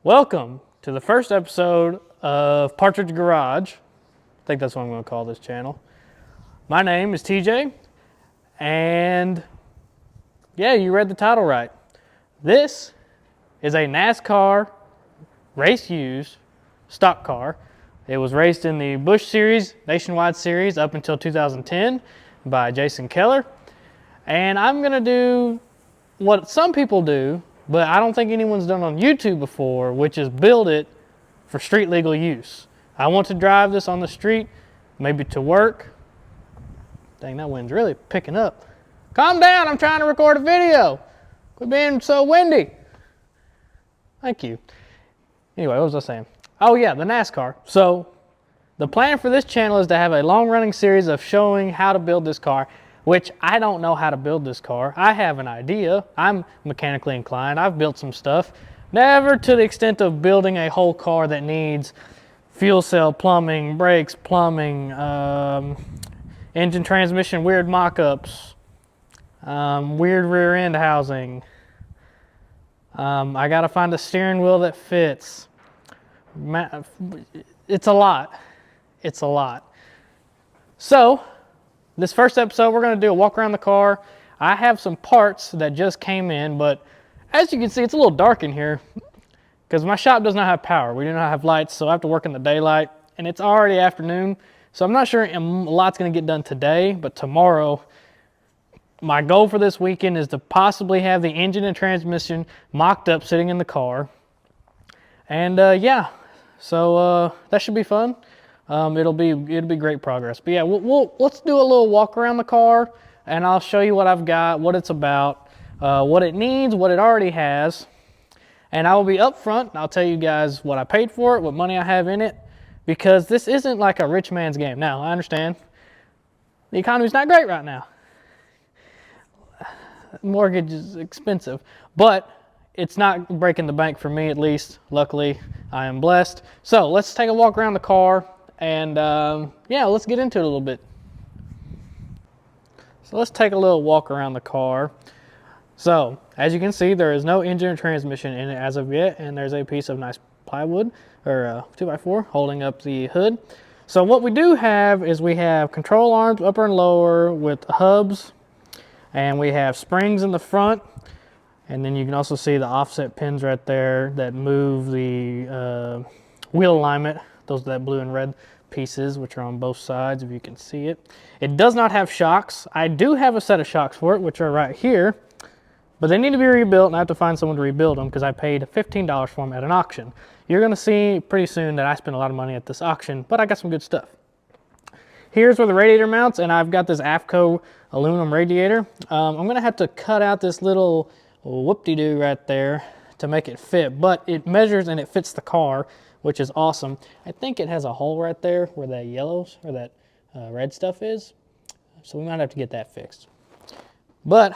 Welcome to the first episode of Partridge Garage. I think that's what I'm going to call this channel. My name is TJ, and yeah, you read the title right. This is a NASCAR race used stock car. It was raced in the Busch Series, Nationwide Series up until 2010 by Jason Keller. And I'm going to do what some people do, but I don't think anyone's done on YouTube before, which is build it for street legal use. I want to drive this on the street, maybe to work. Dang, that wind's really picking up. Calm down, I'm trying to record a video. Quit being so windy. Thank you. Anyway, what was I saying? Oh yeah, the NASCAR. So the plan for this channel is to have a long-running series of showing how to build this car, which I don't know how to build this car. I have an idea. I'm mechanically inclined. I've built some stuff. Never to the extent of building a whole car that needs fuel cell, plumbing, brakes, plumbing, engine transmission, weird mock-ups, weird rear end housing. I gotta find a steering wheel that fits. It's a lot. It's a lot. So, this first episode, we're going to do a walk around the car. I have some parts that just came in, but as you can see, it's a little dark in here because my shop does not have power. We do not have lights, so I have to work in the daylight, and it's already afternoon, so I'm not sure a lot's going to get done today, but tomorrow, my goal for this weekend is to possibly have the engine and transmission mocked up sitting in the car. And yeah, so that should be fun. It'll be great progress. But yeah, let's do a little walk around the car, and I'll show you what I've got, what it's about, what it needs, what it already has, and I will be upfront. I'll tell you guys what I paid for it, what money I have in it, because this isn't like a rich man's game. Now, I understand the economy's not great right now. Mortgage is expensive, but it's not breaking the bank for me, at least. Luckily, I am blessed. So let's take a walk around the car. And yeah, let's get into it a little bit. So let's take a little walk around the car. So as you can see, there is no engine or transmission in it as of yet, and there's a piece of nice plywood or 2x4 holding up the hood. So what we do have is we have control arms upper and lower with hubs, and we have springs in the front, and then you can also see the offset pins right there that move the wheel alignment. Those are that blue and red pieces, which are on both sides, if you can see it. It does not have shocks. I do have a set of shocks for it, which are right here, but they need to be rebuilt, and I have to find someone to rebuild them because I paid $15 for them at an auction. You're going to see pretty soon that I spent a lot of money at this auction, but I got some good stuff. Here's where the radiator mounts, and I've got this AFCO aluminum radiator. I'm going to have to cut out this little whoop-de-doo right there to make it fit, but it measures and it fits the car, which is awesome. I think it has a hole right there where that yellows or that red stuff is. So we might have to get that fixed. But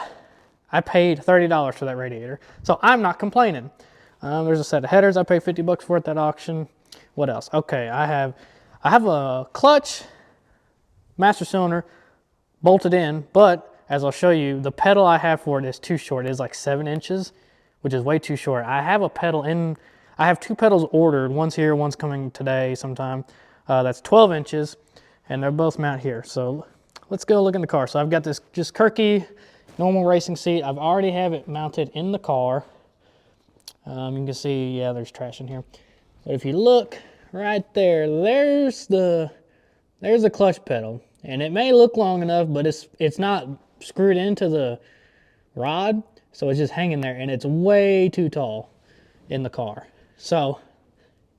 I paid $30 for that radiator, so I'm not complaining. There's a set of headers I paid $50 for at that auction. What else? Okay, I have a clutch master cylinder bolted in, but as I'll show you, the pedal I have for it is too short. It is like 7 inches, which is way too short. I have a pedal in. I have 2 pedals ordered. One's here, one's coming today sometime. That's 12 inches, and they're both mount here. So let's go look in the car. So I've got this just Kirky normal racing seat. I've already have it mounted in the car. You can see, yeah, there's trash in here. But if you look right there, there's the clutch pedal. And it may look long enough, but it's not screwed into the rod, so it's just hanging there, and it's way too tall in the car. So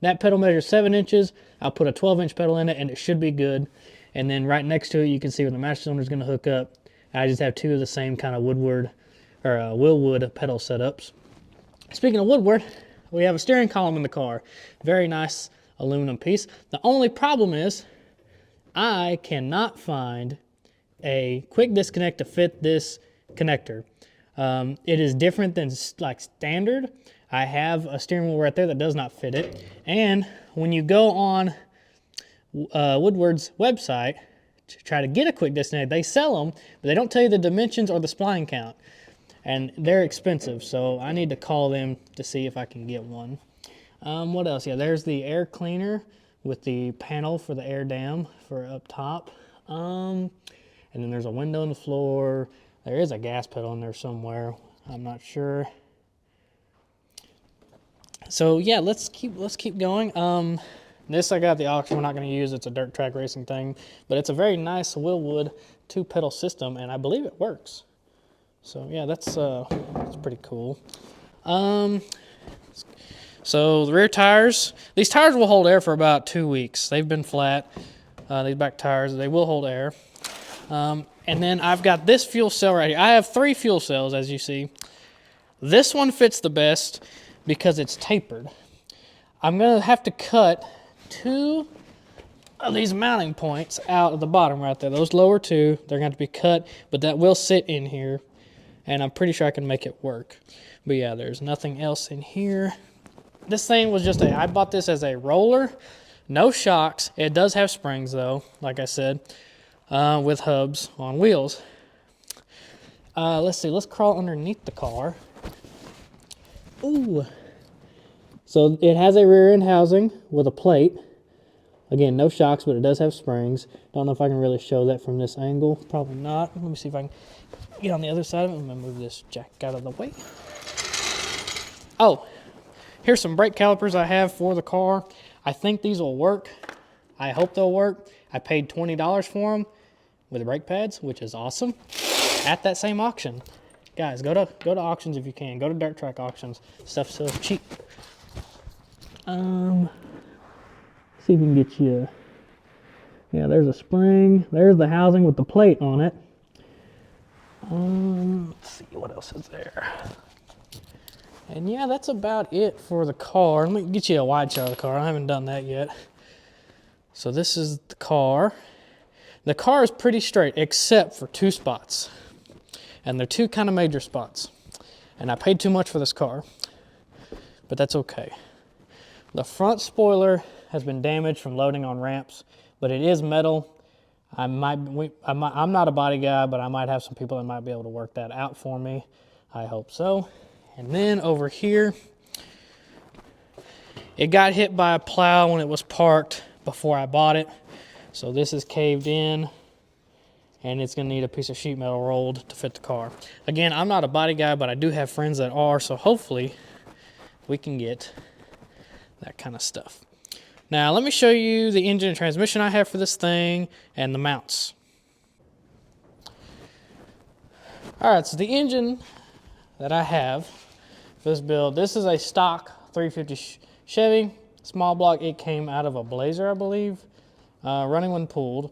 that pedal measures 7 inches. I'll put a 12-inch pedal in it, and it should be good. And then right next to it, you can see where the master cylinder is going to hook up. I just have 2 of the same kind of Woodward or Willwood pedal setups. Speaking of Woodward, we have a steering column in the car. Very nice aluminum piece. The only problem is I cannot find a quick disconnect to fit this connector. It is different than like standard. I have a steering wheel right there that does not fit it. And when you go on Woodward's website to try to get a quick disconnect, they sell them, but they don't tell you the dimensions or the spline count. And they're expensive, so I need to call them to see if I can get one. What else? Yeah, there's the air cleaner with the panel for the air dam for up top. And then there's a window in the floor. There is a gas pedal in there somewhere. I'm not sure. So yeah, let's keep going. This I got at the auction. We're not going to use. It's a dirt track racing thing, but it's a very nice Willwood 2-pedal system, and I believe it works. So yeah, that's pretty cool. So the rear tires, these tires will hold air for about 2 weeks. They've been flat. These back tires, they will hold air. And then I've got this fuel cell right here. I have 3 fuel cells, as you see. This one fits the best because it's tapered. I'm gonna have to cut 2 of these mounting points out of the bottom right there. Those lower 2, they're going to be cut, but that will sit in here, and I'm pretty sure I can make it work. But yeah, there's nothing else in here. This thing was just I bought this as a roller, no shocks. It does have springs though, like I said, with hubs on wheels. Let's see, let's crawl underneath the car. Ooh. So it has a rear end housing with a plate. Again, no shocks, but it does have springs. Don't know if I can really show that from this angle. Probably not. Let me see if I can get on the other side of it. I'm gonna move this jack out of the way. Oh, here's some brake calipers I have for the car. I think these will work. I hope they'll work. I paid $20 for them with the brake pads, which is awesome, at that same auction. Guys, go to auctions if you can. Go to dirt track auctions. Stuff's so cheap. See if we can get you. Yeah, there's a spring. There's the housing with the plate on it. Let's see what else is there. And yeah, that's about it for the car. Let me get you a wide shot of the car. I haven't done that yet. So this is the car. The car is pretty straight except for 2 spots. And they're 2 kind of major spots. And I paid too much for this car, but that's okay. The front spoiler has been damaged from loading on ramps, but it is metal. I'm not a body guy, but I might have some people that might be able to work that out for me. I hope so. And then over here, it got hit by a plow when it was parked before I bought it. So this is caved in, and it's gonna need a piece of sheet metal rolled to fit the car. Again, I'm not a body guy, but I do have friends that are, so hopefully we can get that kind of stuff. Now, let me show you the engine and transmission I have for this thing and the mounts. All right, so the engine that I have for this build, this is a stock 350 Chevy, small block. It came out of a Blazer, I believe, running when pulled.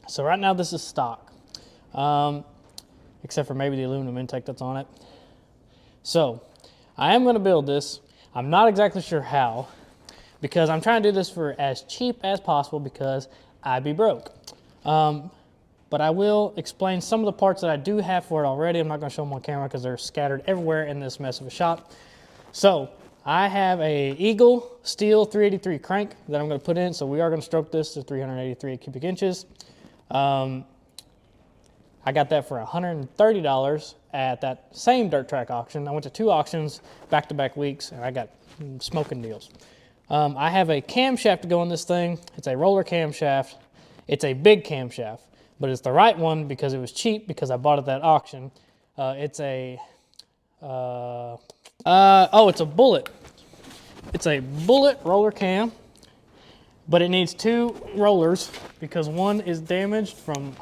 So right now this is stock, except for maybe the aluminum intake that's on it. So I am gonna build this. I'm not exactly sure how, because I'm trying to do this for as cheap as possible because I'd be broke. But I will explain some of the parts that I do have for it already. I'm not gonna show them on camera because they're scattered everywhere in this mess of a shop. So I have a Eagle steel 383 crank that I'm gonna put in. So we are gonna stroke this to 383 cubic inches. I got that for $130 at that same dirt track auction. I went to 2 auctions back-to-back weeks, and I got smoking deals. I have a camshaft to go in this thing. It's a roller camshaft. It's a big camshaft, but it's the right one because it was cheap because I bought it at that auction. It's a Bullet. It's a Bullet roller cam, but it needs 2 rollers because one is damaged from,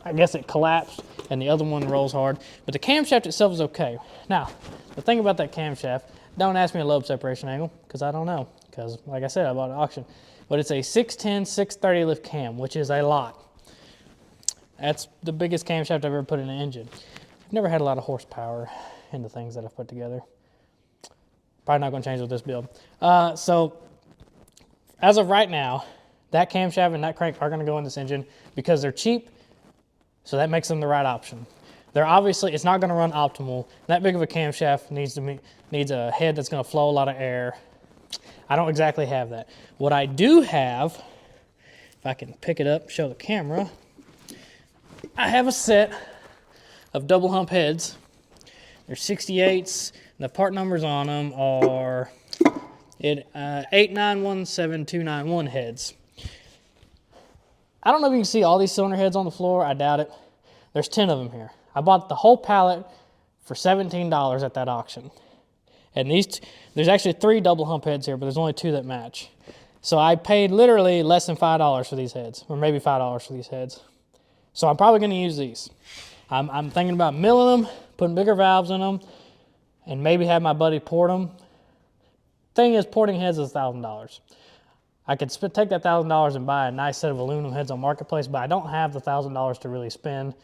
I guess it collapsed, and the other one rolls hard. But the camshaft itself is okay. Now, the thing about that camshaft, don't ask me a lobe separation angle, because I don't know. Because, like I said, I bought it at auction. But it's a 610, 630 lift cam, which is a lot. That's the biggest camshaft I've ever put in an engine. I've never had a lot of horsepower in the things that I've put together. Probably not going to change with this build. So, as of right now, that camshaft and that crank are going to go in this engine because they're cheap. So that makes them the right option. They're obviously, it's not going to run optimal. That big of a camshaft needs a head that's going to flow a lot of air. I don't exactly have that. What I do have, if I can pick it up, show the camera, I have a set of double hump heads. They're 68s. The part numbers on them are 8917-291 heads. I don't know if you can see all these cylinder heads on the floor. I doubt it. There's 10 of them here. I bought the whole pallet for $17 at that auction. And there's actually 3 double hump heads here, but there's only 2 that match. So I paid literally less than $5 for these heads, or maybe $5 for these heads. So I'm probably going to use these. I'm thinking about milling them, putting bigger valves in them, and maybe have my buddy port them. Thing is, porting heads is $1,000. I could take that $1,000 and buy a nice set of aluminum heads on Marketplace, but I don't have the $1,000 to really spend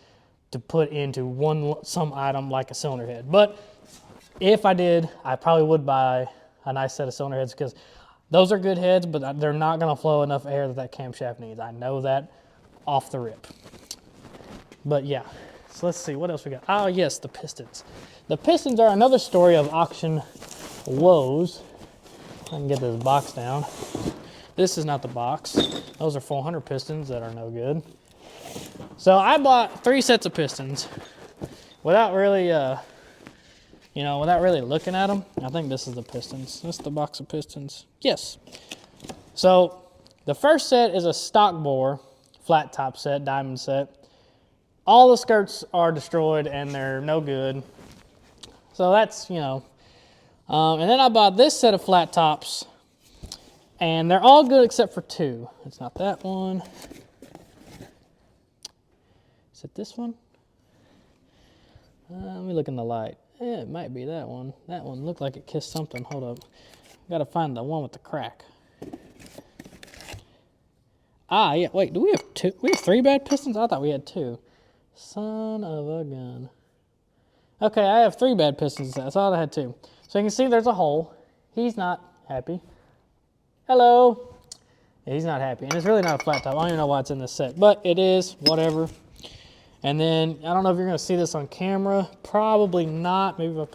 to put into some item like a cylinder head. But if I did, I probably would buy a nice set of cylinder heads, because those are good heads, but they're not going to flow enough air that camshaft needs. I know that off the rip. But yeah, so let's see, what else we got? Oh yes, the pistons. The pistons are another story of auction woes. I can get this box down. This is not the box. Those are 400 pistons that are no good. So I bought 3 sets of pistons without really, without really looking at them. I think this is the pistons. This is the box of pistons. Yes. So the first set is a stock bore, flat top set, diamond set. All the skirts are destroyed and they're no good. So that's, and then I bought this set of flat tops, and they're all good except for 2. It's not that one. Is it this one? Let me look in the light. Yeah, it might be that one. That one looked like it kissed something. Hold up. Gotta find the one with the crack. Ah, yeah, wait, do we have 2? We have 3 bad pistons? I thought we had 2. Son of a gun. Okay, I have 3 bad pistons. I thought I had 2. So you can see there's a hole. He's not happy. Hello. Yeah, he's not happy. And it's really not a flat top. I don't even know why it's in this set. But it is, whatever. And then, I don't know if you're going to see this on camera. Probably not. Maybe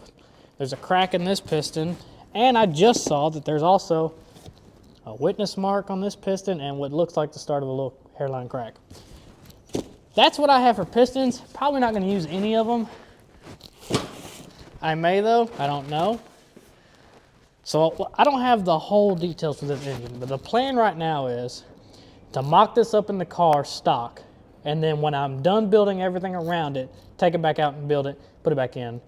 there's a crack in this piston. And I just saw that there's also a witness mark on this piston and what looks like the start of a little hairline crack. That's what I have for pistons. Probably not going to use any of them. I may though, I don't know. So I don't have the whole details for this engine, but the plan right now is to mock this up in the car stock, and then when I'm done building everything around it, take it back out and build it, put it back in,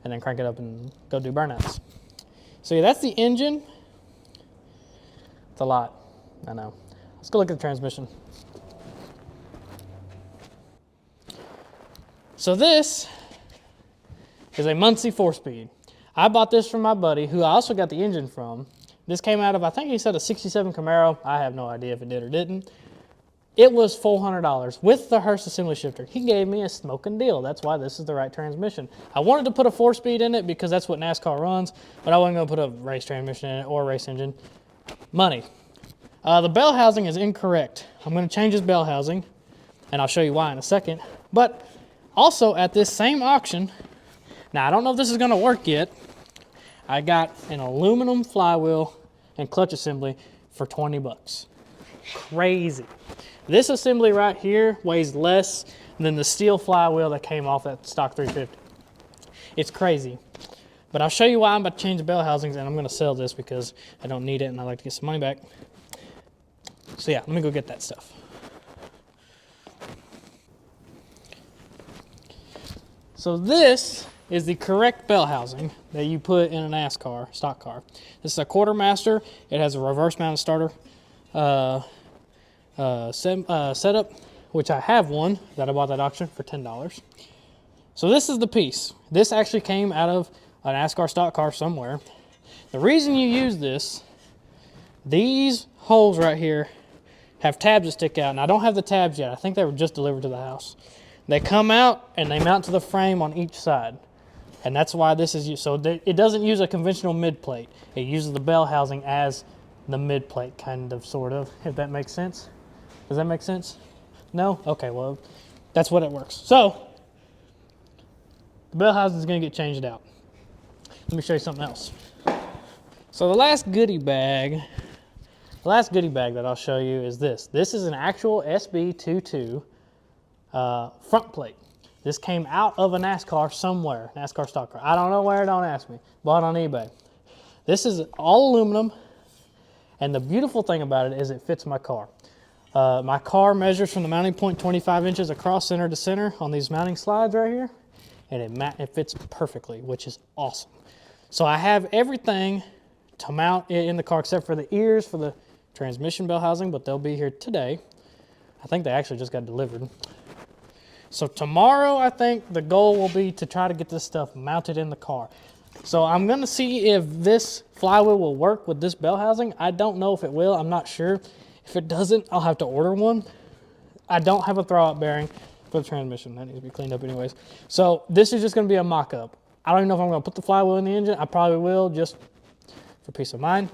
and then crank it up and go do burnouts. So yeah, that's the engine. It's a lot, I know. Let's go look at the transmission. So this is a Muncie 4-speed. I bought this from my buddy, who I also got the engine from. This came out of, I think he said, a 67 Camaro. I have no idea if it did or didn't. It was $400 with the Hurst assembly shifter. He gave me a smoking deal. That's why this is the right transmission. I wanted to put a 4-speed in it because that's what NASCAR runs, but I wasn't going to put a race transmission in it or a race engine. Money. The bell housing is incorrect. I'm going to change this bell housing, and I'll show you why in a second. But also at this same auction, now I don't know if this is going to work yet, I got an aluminum flywheel and clutch assembly for 20 bucks. Crazy. This assembly right here weighs less than the steel flywheel that came off that stock 350. It's crazy. But I'll show you why I'm about to change the bell housings, and I'm going to sell this because I don't need it and I'd like to get some money back. So yeah, let me go get that stuff. So this is the correct bell housing that you put in a NASCAR stock car. This is a quartermaster. It has a reverse mounted starter setup, which I have one that I bought at auction for $10. So this is the piece. This actually came out of a NASCAR stock car somewhere. The reason you use this, these holes right here have tabs that stick out, and I don't have the tabs yet. I think they were just delivered to the house. They come out and they mount to the frame on each side. And that's why this is used. So it doesn't use a conventional mid plate. It uses the bell housing as the mid plate, kind of, sort of, if that makes sense. Does that make sense? No? Okay, well, that's what it works. So the bell housing is going to get changed out. Let me show you something else. So the last goodie bag that I'll show you is this. This is an actual SB22 front plate. This came out of a NASCAR somewhere, NASCAR stock car. I don't know where, don't ask me. Bought on eBay. This is all aluminum. And the beautiful thing about it is it fits my car. My car measures from the mounting point 25 inches across center to center on these mounting slides right here. And it fits perfectly, which is awesome. So I have everything to mount it in the car except for the ears for the transmission bell housing, but they'll be here today. I think they actually just got delivered. So tomorrow, I think the goal will be to try to get this stuff mounted in the car. So I'm gonna see if this flywheel will work with this bell housing. I don't know if it will, I'm not sure. If it doesn't, I'll have to order one. I don't have a throwout bearing for the transmission. That needs to be cleaned up anyways. So this is just gonna be a mock-up. I don't even know if I'm gonna put the flywheel in the engine. I probably will, just for peace of mind.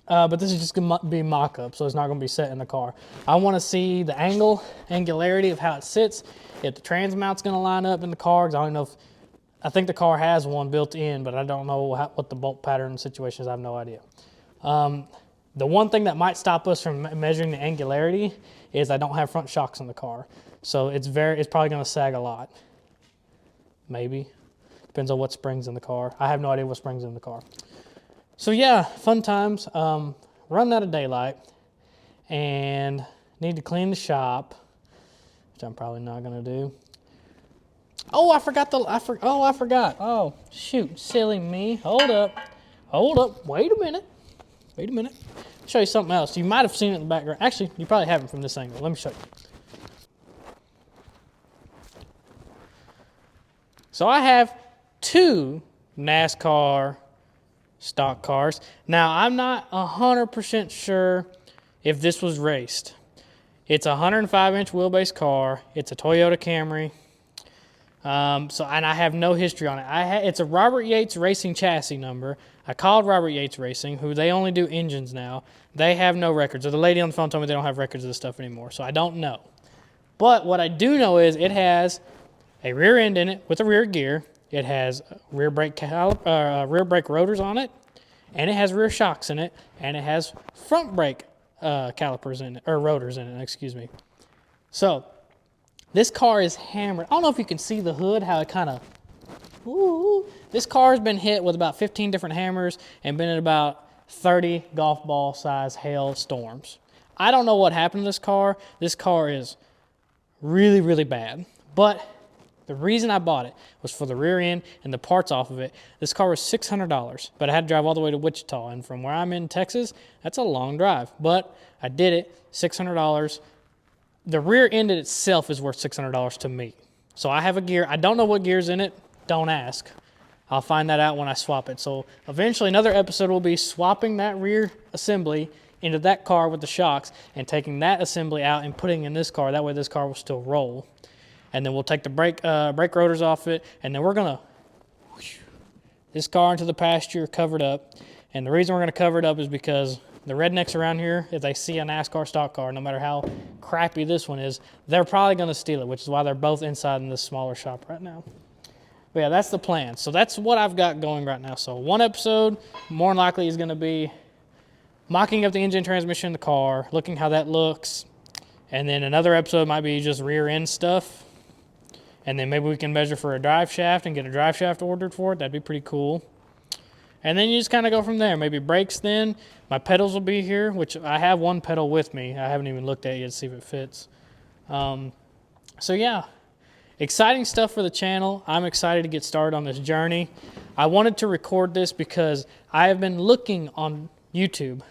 But this is just gonna be mock-up, so it's not gonna be set in the car. I wanna see the angularity of how it sits, if the trans mount's gonna line up in the car, 'cause I don't know if, I think the car has one built in, but I don't know what the bolt pattern situation is. I have no idea. The one thing that might stop us from measuring the angularity is I don't have front shocks in the car. So it's probably gonna sag a lot. Maybe. Depends on what springs in the car. I have no idea what springs in the car. So yeah, fun times. Running out of daylight and need to clean the shop, which I'm probably not gonna do. Oh, I forgot. Oh, shoot, silly me. Hold up. Wait a minute. I'll show you something else. You might have seen it in the background. Actually, you probably haven't from this angle. Let me show you. So I have 2 NASCAR stock cars. Now, I'm not 100% sure if this was raced. It's a 105-inch wheelbase car. It's a Toyota Camry. And I have no history on it. It's a Robert Yates Racing chassis number. I called Robert Yates Racing, who they only do engines now. They have no records. Or the lady on the phone told me they don't have records of this stuff anymore, so I don't know. But what I do know is it has a rear end in it with a rear gear. It has rear brake rotors on it, and it has rear shocks in it, and it has front brake calipers in it, or rotors in it, excuse me. So this car is hammered. I don't know if you can see the hood, how it kind of, this car has been hit with about 15 different hammers and been in about 30 golf ball size hail storms. I don't know what happened to this car. This car is really, really bad. But the reason I bought it was for the rear end and the parts off of it. This car was $600, but I had to drive all the way to Wichita. And from where I'm in Texas, that's a long drive. But I did it, $600. The rear end itself is worth $600 to me. So I have a gear. I don't know what gear's in it. Don't ask. I'll find that out when I swap it. So eventually another episode will be swapping that rear assembly into that car with the shocks and taking that assembly out and putting in this car. That way this car will still roll. And then we'll take the brake rotors off it, and then we're gonna this car into the pasture covered up. And the reason we're gonna cover it up is because the rednecks around here, if they see a NASCAR stock car, no matter how crappy this one is, they're probably gonna steal it, which is why they're both inside in this smaller shop right now. But yeah, that's the plan. So that's what I've got going right now. So one episode, more than likely, is gonna be mocking up the engine transmission in the car, looking how that looks. And then another episode might be just rear end stuff. And then maybe we can measure for a drive shaft and get a drive shaft ordered for it. That'd be pretty cool. And then you just kind of go from there. Maybe brakes then. My pedals will be here, which I have one pedal with me. I haven't even looked at it yet to see if it fits. So yeah, exciting stuff for the channel. I'm excited to get started on this journey. I wanted to record this because I have been looking on YouTube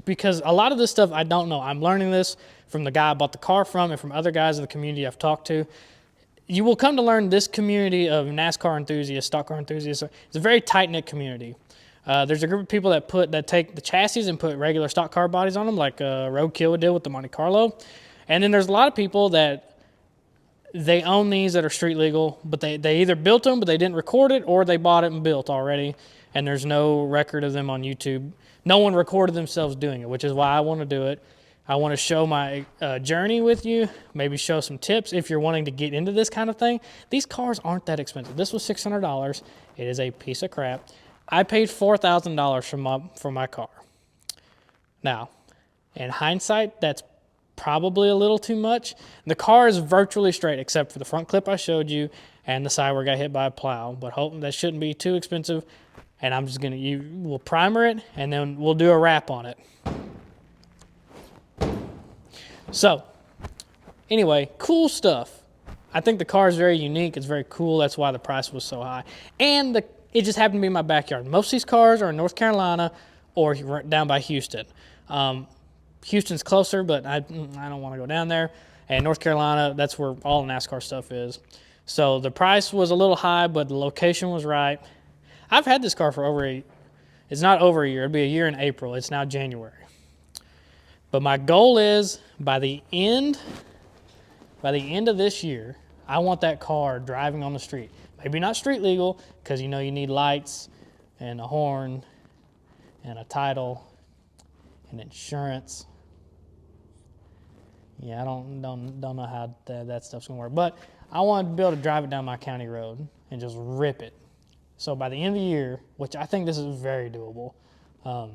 because a lot of this stuff I don't know. I'm learning this from the guy I bought the car from and from other guys in the community I've talked to. You will come to learn this community of NASCAR enthusiasts, stock car enthusiasts. It's a very tight-knit community. There's a group of people that take the chassis and put regular stock car bodies on them, like Roadkill did with the Monte Carlo. And then there's a lot of people that they own these that are street legal, but they either built them, but they didn't record it, or they bought it and built already, and there's no record of them on YouTube. No one recorded themselves doing it, which is why I want to do it. I want to show my journey with you, maybe show some tips if you're wanting to get into this kind of thing. These cars aren't that expensive. This was $600. It is a piece of crap. I paid $4,000 for my car. Now, in hindsight, that's probably a little too much. The car is virtually straight except for the front clip I showed you and the side where it got hit by a plow, but that shouldn't be too expensive. and I'm just gonna, we'll primer it, and then we'll do a wrap on it. So, anyway, cool stuff. I think the car is very unique. It's very cool. That's why the price was so high. And it just happened to be in my backyard. Most of these cars are in North Carolina or down by Houston. Houston's closer, but I don't want to go down there. And North Carolina, that's where all the NASCAR stuff is. So the price was a little high, but the location was right. I've had this car for it's not over a year. It'll be a year in April. It's now January. But my goal is by the end of this year, I want that car driving on the street. Maybe not street legal, because you need lights and a horn and a title and insurance. Yeah, I don't know how that stuff's gonna work. But I want to be able to drive it down my county road and just rip it. So by the end of the year, which I think this is very doable, at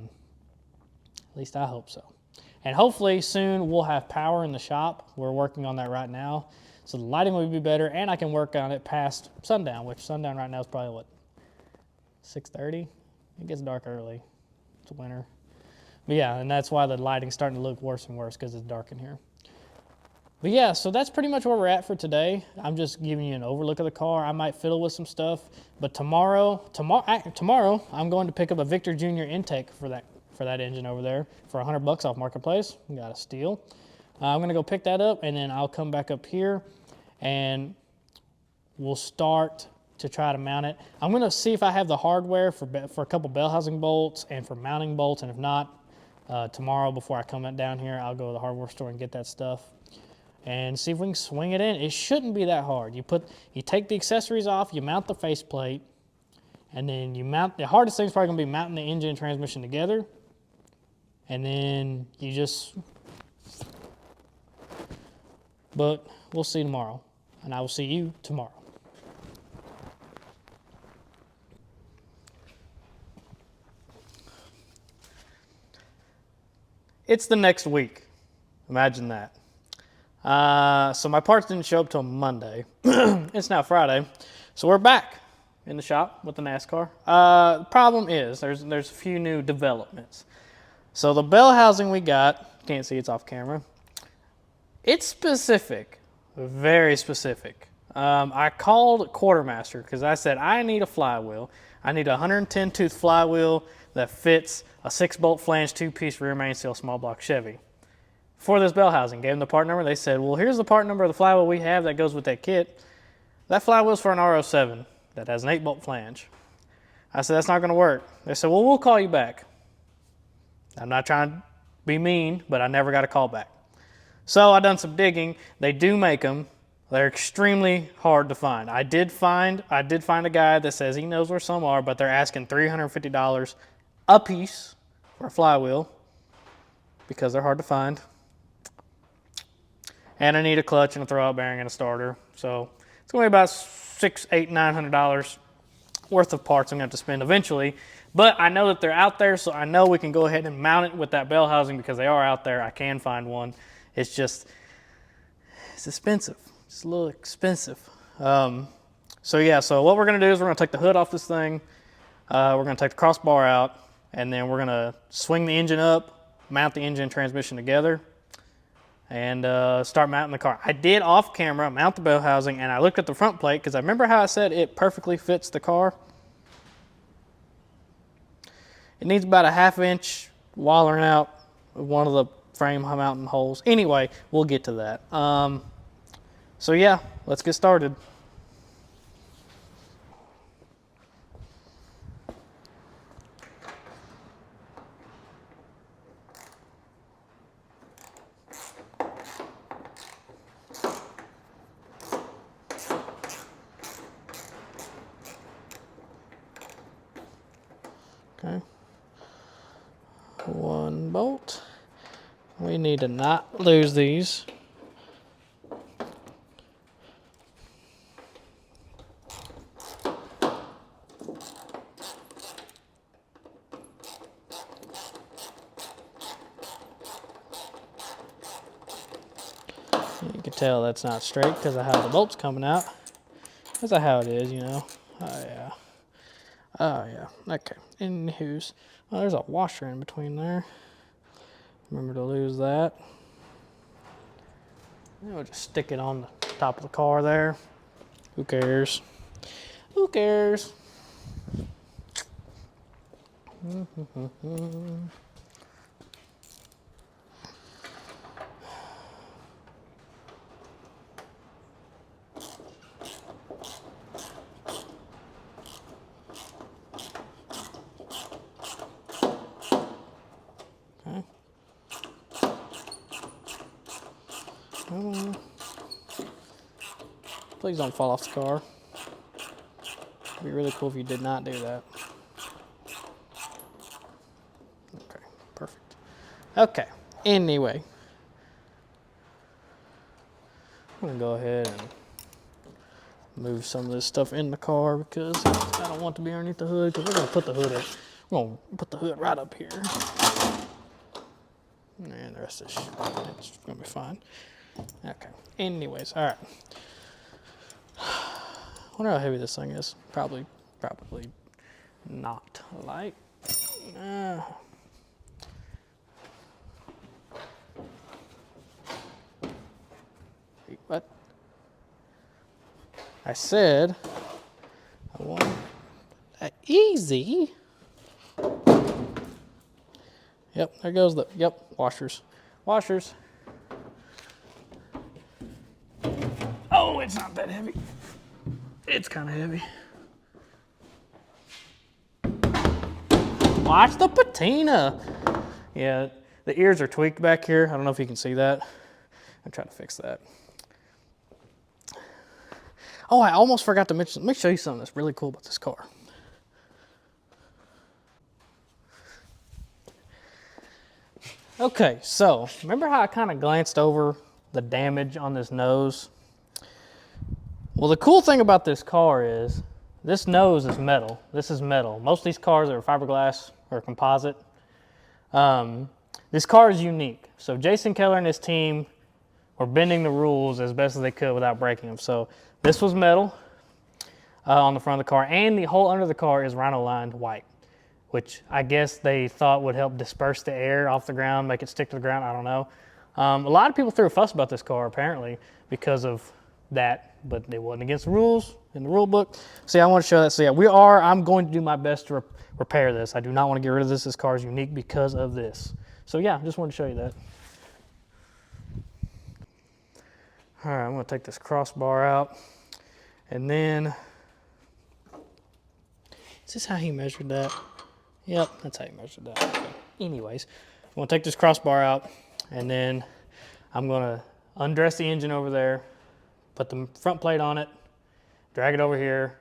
least I hope so. And hopefully soon we'll have power in the shop. We're working on that right now. So the lighting will be better, and I can work on it past sundown, which sundown right now is probably, what, 6:30? It gets dark early. It's winter. But yeah, and that's why the lighting's starting to look worse and worse, because it's dark in here. But yeah, so that's pretty much where we're at for today. I'm just giving you an overlook of the car. I might fiddle with some stuff, but tomorrow I'm going to pick up a Victor Jr. intake for that engine over there for $100 off Marketplace. We got a steal. I'm gonna go pick that up, and then I'll come back up here and we'll start to try to mount it. I'm gonna see if I have the hardware for a couple bell housing bolts and for mounting bolts, and if not, tomorrow before I come down here, I'll go to the hardware store and get that stuff and see if we can swing it in. It shouldn't be that hard. You take the accessories off, you mount the faceplate, and then the hardest thing is probably gonna be mounting the engine and transmission together, and then but we'll see tomorrow, and I will see you tomorrow. It's the next week. Imagine that. So my parts didn't show up till Monday. It's now Friday. So we're back in the shop with the NASCAR. The problem is there's a few new developments. So the bell housing we got, can't see, it's off camera. It's specific, very specific. I called Quartermaster because I said I need a flywheel. I need a 110 tooth flywheel that fits a 6-bolt flange 2-piece rear mainsail small block Chevy. For this bell housing, gave them the part number. They said, well, here's the part number of the flywheel we have that goes with that kit. That flywheel's for an R07 that has an 8-bolt flange. I said, that's not going to work. They said, well, we'll call you back. I'm not trying to be mean, but I never got a call back. So I done some digging. They do make them. They're extremely hard to find. I did find a guy that says he knows where some are, but they're asking $350 a piece for a flywheel because they're hard to find. And I need a clutch and a throwout bearing and a starter. So it's going to be about $600, $800, $900 worth of parts I'm going to have to spend eventually. But I know that they're out there, so I know we can go ahead and mount it with that bell housing because they are out there. I can find one. It's expensive. It's a little expensive. So yeah, so what we're going to do is we're going to take the hood off this thing. We're going to take the crossbar out, and then we're going to swing the engine up, mount the engine and transmission together, and start mounting the car. I did off camera mount the bell housing, and I looked at the front plate because I remember how I said it perfectly fits the car. It needs about a 1/2 inch wallering out of one of the frame mounting holes. Anyway, we'll get to that. So yeah, let's get started. Okay. One bolt. We need to not lose these. You can tell that's not straight because of how the bolt's coming out. That's how it is, you know. Oh yeah. Oh, yeah. Okay. Anywho's. Oh, there's a washer in between there. Remember to lose that. And we'll just stick it on the top of the car there. Who cares? Who cares? Okay. Please don't fall off the car. It'd be really cool if you did not do that. Okay, perfect. Okay, anyway. I'm gonna go ahead and move some of this stuff in the car because I don't want to be underneath the hood, because we're gonna put the hood up. We're gonna put the hood right up here. And the rest of this shit, it's gonna be fine. Okay, anyways, all right. I wonder how heavy this thing is. Probably not light. What? I said I want that easy. Yep, there goes the, yep, washers. Washers. Oh, it's not that heavy. It's kind of heavy. Watch the patina. Yeah, the ears are tweaked back here. I don't know if you can see that. I'm trying to fix that. Oh, I almost forgot to mention, let me show you something that's really cool about this car. Okay, so remember how I kind of glanced over the damage on this nose? Well, the cool thing about this car is this nose is metal. This is metal. Most of these cars are fiberglass or composite. This car is unique. So Jason Keller and his team were bending the rules as best as they could without breaking them. So this was metal on the front of the car, and the whole under the car is rhino lined white, which I guess they thought would help disperse the air off the ground, make it stick to the ground. I don't know. A lot of people threw a fuss about this car apparently because of that, but it wasn't against the rules in the rule book. See, I want to show that. So yeah, I'm going to do my best to repair this. I do not want to get rid of this. This car is unique because of this. So yeah, just wanted to show you that. All right, I'm going to take this crossbar out, and then, is this how he measured that? Yep, that's how he measured that. Okay. Anyways, I'm going to take this crossbar out, and then I'm going to undress the engine over there, put the front plate on it, drag it over here,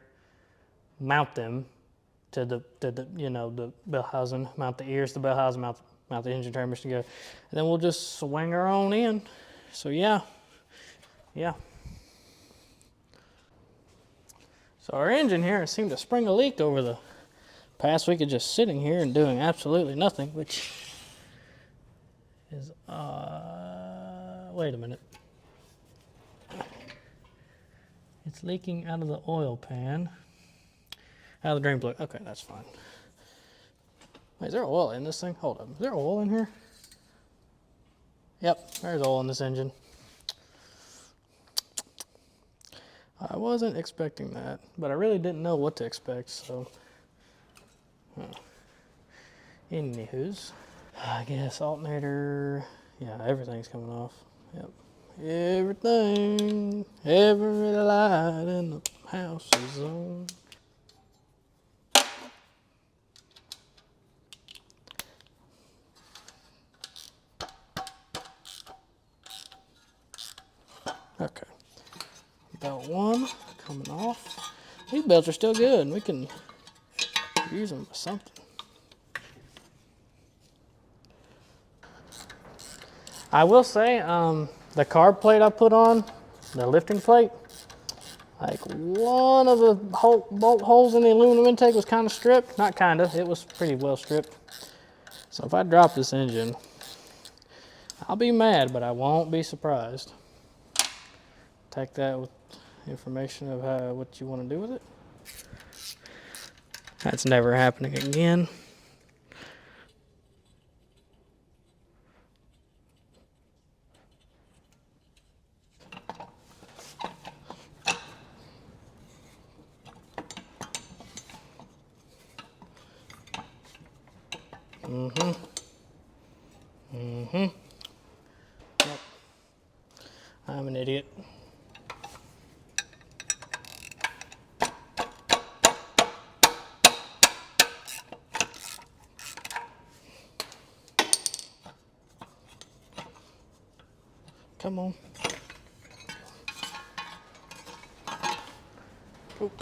mount them to the bell housing, mount the ears to the bell housing, mount the engine transmission together, and then we'll just swing her on in. So yeah. So our engine here seemed to spring a leak over the past week of just sitting here and doing absolutely nothing, which is, wait a minute. It's leaking out of the oil pan, out of the drain plug. Okay, that's fine. Wait, is there oil in this thing? Hold up, is there oil in here? Yep, there's oil in this engine. I wasn't expecting that, but I really didn't know what to expect, so. Anywho's, I guess alternator, yeah, everything's coming off. Yep, everything, every light in the house is on. Okay, belt one coming off. These belts are still good. We can use them for something. I will say, the carb plate I put on, the lifting plate, like one of the bolt holes in the aluminum intake was kind of stripped. Not kind of, it was pretty well stripped. So if I drop this engine, I'll be mad, but I won't be surprised. Take that with information of what you want to do with it. That's never happening again. Yep. I'm an idiot. Come on. Oop.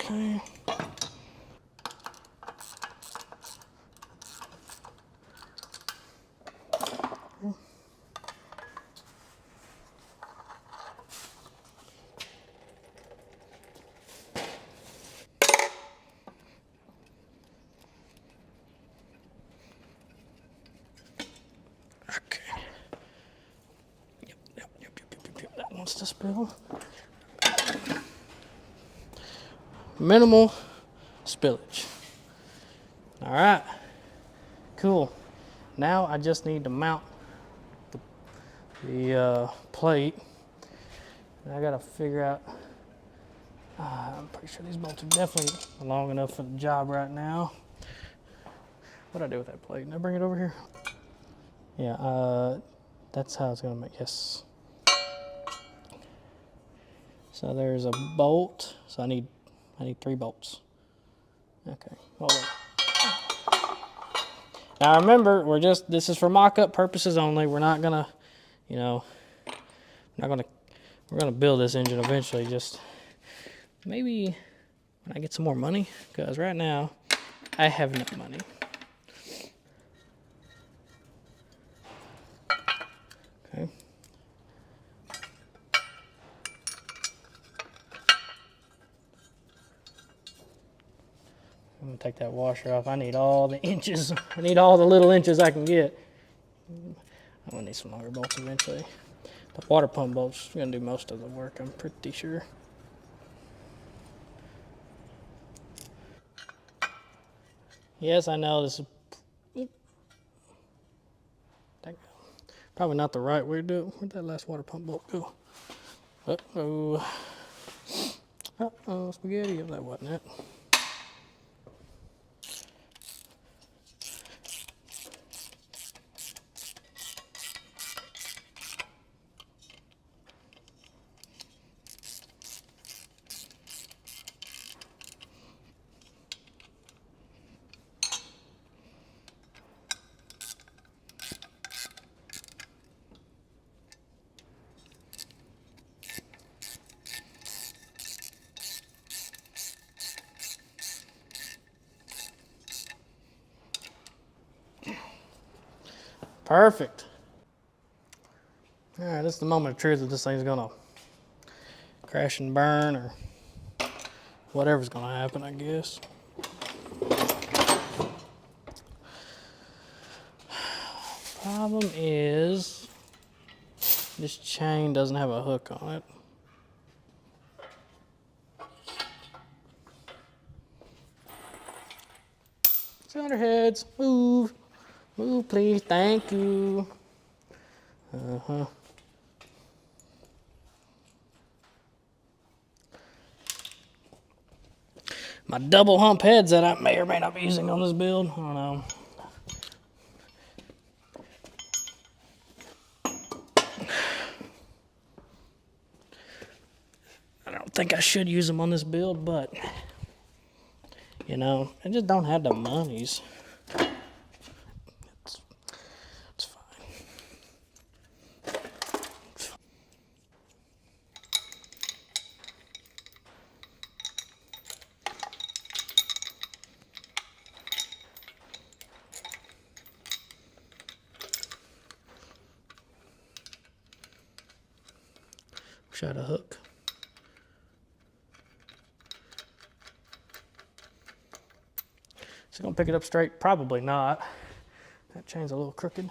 Okay. Okay. Yep. That wants to spill. Minimal spillage. All right. Cool. Now I just need to mount the plate. And I gotta figure out. I'm pretty sure these bolts are definitely long enough for the job right now. What'd I do with that plate? Did I bring it over here? Yeah, that's how it's gonna make, yes. So there's a bolt, so I need 3 bolts. Okay, hold on. Now remember, this is for mock-up purposes only. We're not gonna, we're gonna build this engine eventually, just maybe when I get some more money, because right now I have no money. Okay. I'm gonna take that washer off. I need all the inches. I need all the little inches I can get. I'm gonna need some longer bolts eventually. The water pump bolts are gonna do most of the work, I'm pretty sure. Yes, I know this is probably not the right way to do it. Where'd that last water pump bolt go? Uh-oh. Uh-oh, spaghetti. That wasn't it. Perfect. All right, this is the moment of truth that this thing's gonna crash and burn or whatever's gonna happen, I guess. Problem is, this chain doesn't have a hook on it. Cylinder heads, move. Move, please, thank you. My double hump heads that I may or may not be using on this build, I don't know. I don't think I should use them on this build, but I just don't have the monies. It's fine. Wish I had a hook. Is it gonna pick it up straight? Probably not. That chain's a little crooked.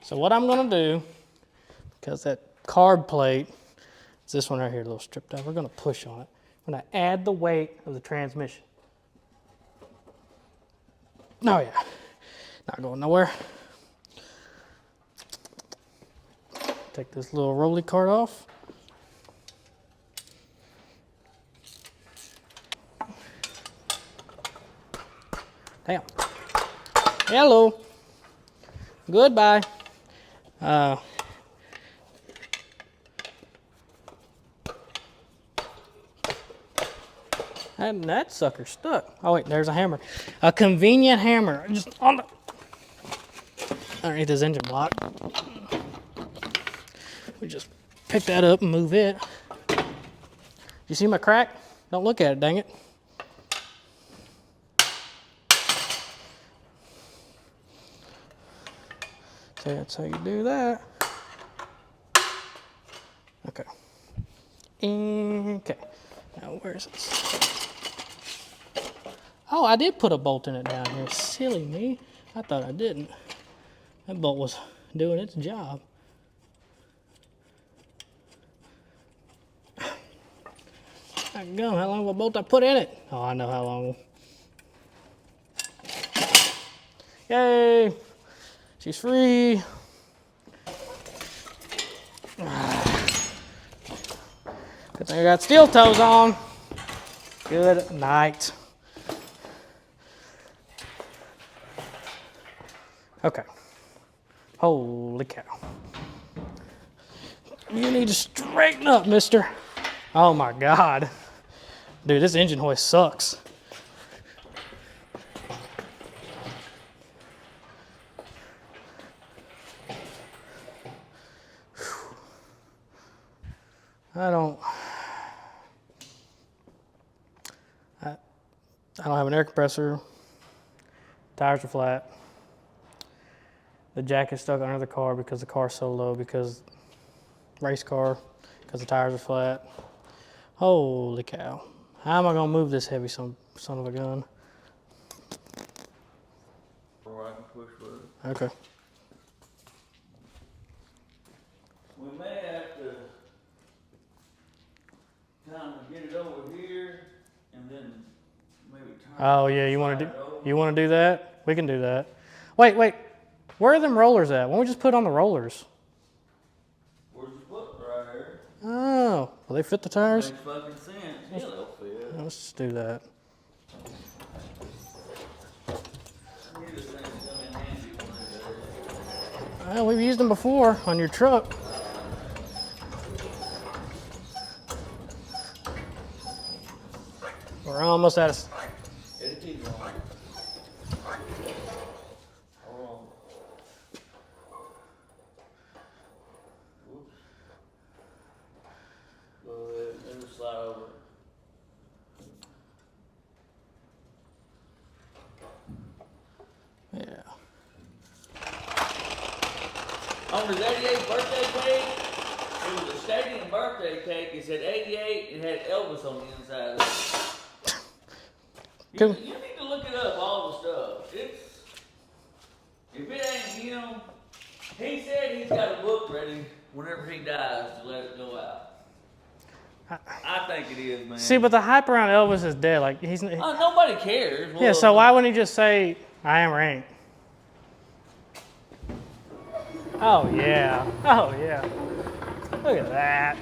So what I'm gonna do, because that carb plate, it's this one right here, a little stripped out, we're gonna push on it. I'm gonna add the weight of the transmission. Oh yeah, not going nowhere. Take this little rolly cart off. Damn. Hello. Goodbye. And that sucker stuck. Oh wait, there's a hammer. A convenient hammer, just on the underneath this engine block. We just pick that up and move it. You see my crack? Don't look at it, dang it. So that's how you do that. Okay. Okay. Now where's this? Oh, I did put a bolt in it down here. Silly me. I thought I didn't. That bolt was doing its job. Go, how long of a bolt I put in it? Oh, I know how long. Yay! She's free. Good thing I got steel toes on. Good night. Okay. Holy cow. You need to straighten up, mister. Oh my God. Dude, this engine hoist sucks. I don't have an air compressor. Tires are flat. The jack is stuck under the car because the car's so low, because race car, because the tires are flat. Holy cow. How am I gonna move this heavy son of a gun? Or I can push with it. Okay. We may have to kind of get it over here and then maybe turn Oh yeah, you wanna do that? We can do that. Wait. Where are them rollers at? Why don't we just put on the rollers? Where's the foot right here? Oh, will they fit the tires? Makes fucking sense. Yeah, they'll fit. Let's just do that. These things come in handy one day. Well, we've used them before on your truck. We're almost out of... It'll keep going. Hold on. Whoops. Go ahead, let it slide over. Yeah. On his 88th birthday cake, it was a stadium birthday cake. It said 88. It had Elvis on the inside of it. You need to look it up, all the stuff. If it ain't him, he said he's got a book ready whenever he dies to let it go out. I think it is, man. See, but the hype around Elvis is dead. Like he's. Nobody cares. Yeah, so why wouldn't he just say, "I am ranked"? Oh yeah. Oh yeah. Look at that.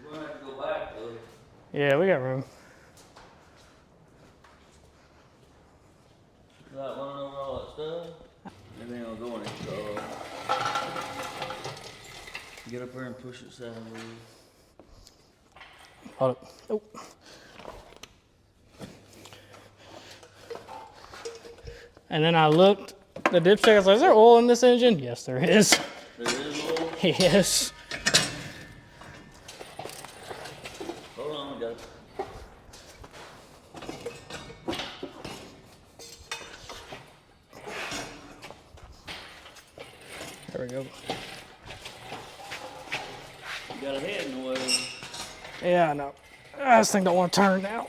We're gonna have to go back though. Yeah, we got room. Not running over all that stuff. Everything will go in it. So get up there and push it sideways. Hold it. Oh. And then I looked, the dipstick, I was like, is there oil in this engine? Yes, there is. There is oil? Yes. Hold on, we got it. There we go. You got a head in the way. Yeah, I know. This thing don't want to turn now.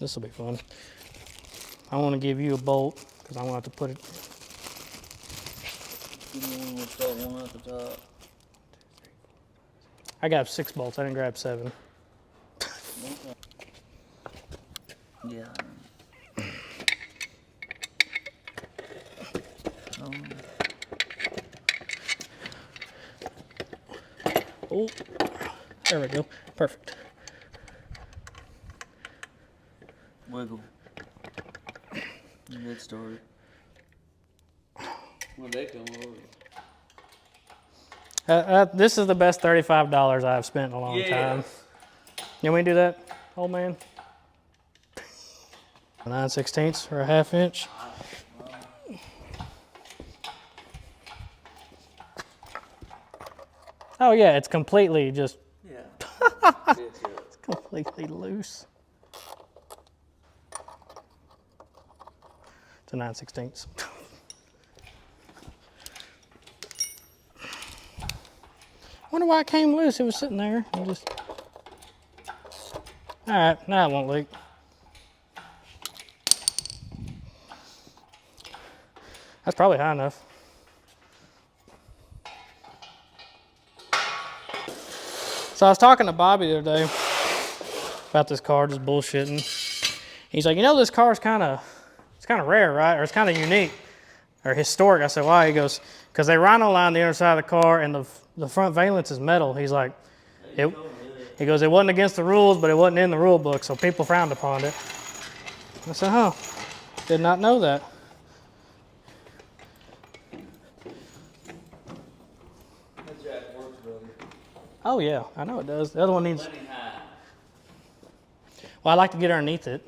This will be fun. I want to give you a bolt because I want to put it. We'll start one at the top. I got 6 bolts. I didn't grab 7. Yeah. Oh, there we go. Perfect. Wiggle. Get started. When they come over. This is the best $35 I've spent in a long time. Can we do that, old man? 9/16 or a 1/2 inch. Oh yeah, it's completely just. Yeah. It's completely loose. It's a 9/16. I wonder why it came loose. It was sitting there. And just. All right, now it won't leak. That's probably high enough. So I was talking to Bobby the other day about this car, just bullshitting. He's like, you know, this car is kind of rare, right? Or it's kind of unique or historic. I said, why? He goes, because they rhino line the inner side of the car and the front valence is metal. He's like, he goes, it wasn't against the rules, but it wasn't in the rule book, so people frowned upon it. I said, huh, did not know that. That jack works, brother. Oh yeah, I know it does. The other one needs. Well, I like to get underneath it.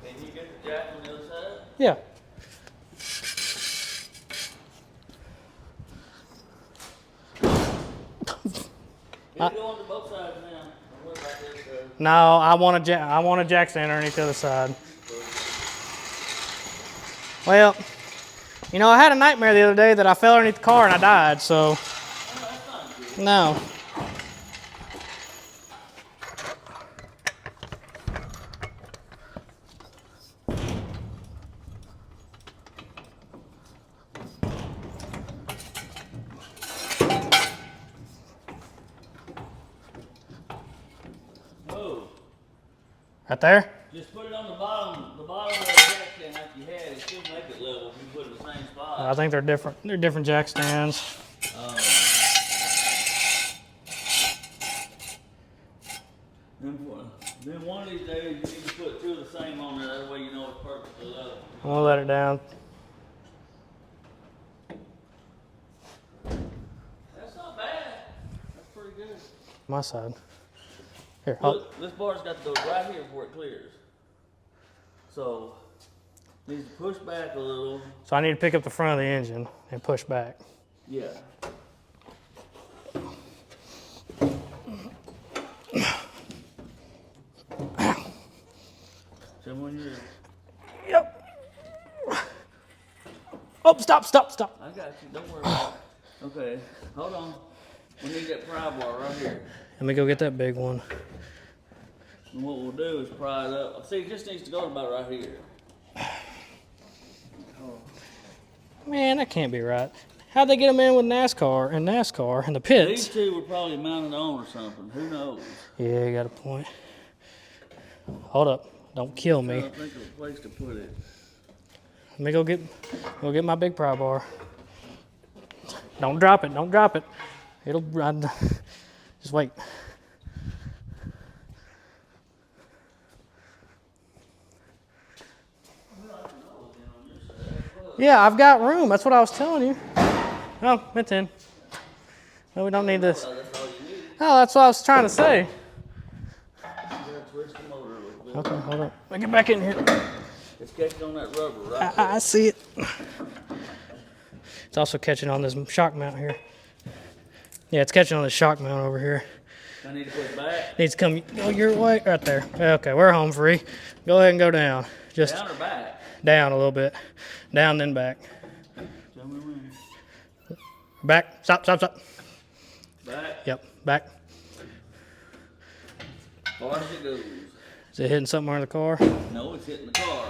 Can you get the jack on the other side? Yeah. Can you go on to both sides now? What about this, No, I want a jack stand underneath the other side. Well, you know, I had a nightmare the other day that I fell underneath the car and I died, so. No. Oh, Right there? just put it on the bottom of the jack stand like you had. It still make it level if you put it in the same spot. I think they're different. They're different jack stands. Then one of these days you need to put 2 of the same on there. That way you know it's perfectly level. I'm gonna let it down. That's not bad. That's pretty good. My side. Here, Look, this bar's got to go right here before it clears. So, needs to push back a little. so I need to pick up the front of the engine and push back. Yeah. So when you're... Yep. Oh, stop. I got you. Don't worry about it. Okay, hold on. We need that pry bar right here. Let me go get that big one. And what we'll do is pry it up. See, it just needs to go about right here. Man, that can't be right. How'd they get them in with NASCAR and the pits? These 2 were probably mounted on or something. Who knows? Yeah, you got a point. Hold up. Don't kill me. I think of a place to put it. Let me go get my big pry bar. Don't drop it. It'll run. Just wait. Yeah, I've got room. That's what I was telling you. Oh, it's in. No, we don't need this. Oh, that's what I was trying to say. Okay, hold on. Let me get back in here. It's catching on that rubber, right? I see it. It's also catching on this shock mount here. Yeah, it's catching on this shock mount over here. I need to put it back. Needs to come go your way. Right there. Okay, we're home free. Go ahead and go down. Just down or back? down a little bit. Down, then back. Tell me when. Back. Stop, stop, stop. Back. Yep, back. Far as it goes. Is it hitting somewhere in the car? No, it's hitting the car.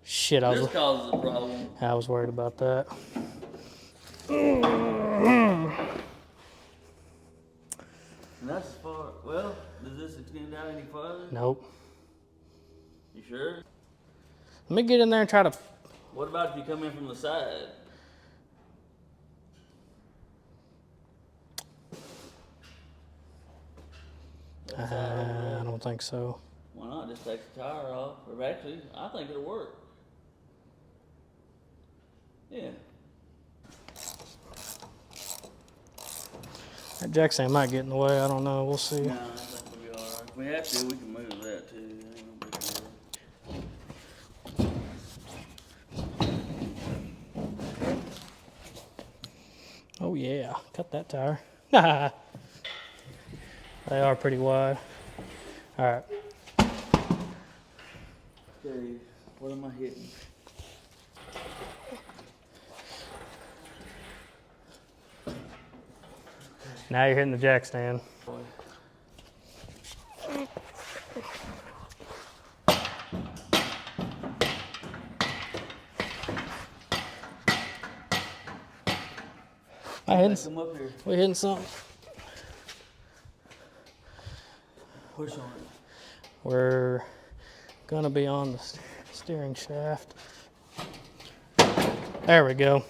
Shit, This causes a problem. I was worried about that. And that's as far. Well, does this extend out any further? Nope. You sure? Let me get in there and try to. What about if you come in from the side? I don't think so. Why not just take the tire off? Or actually, I think it'll work. Yeah. That jack stand might get in the way. I don't know. We'll see. No, I think we'll be alright. If we have to, we can move that too. Ain't no big deal. Oh yeah, cut that tire. They are pretty wide. All right. Okay, what am I hitting? Now you're hitting the jack stand. Come up here. We hitting something. Push on it. We're gonna be on the steering shaft. There we go.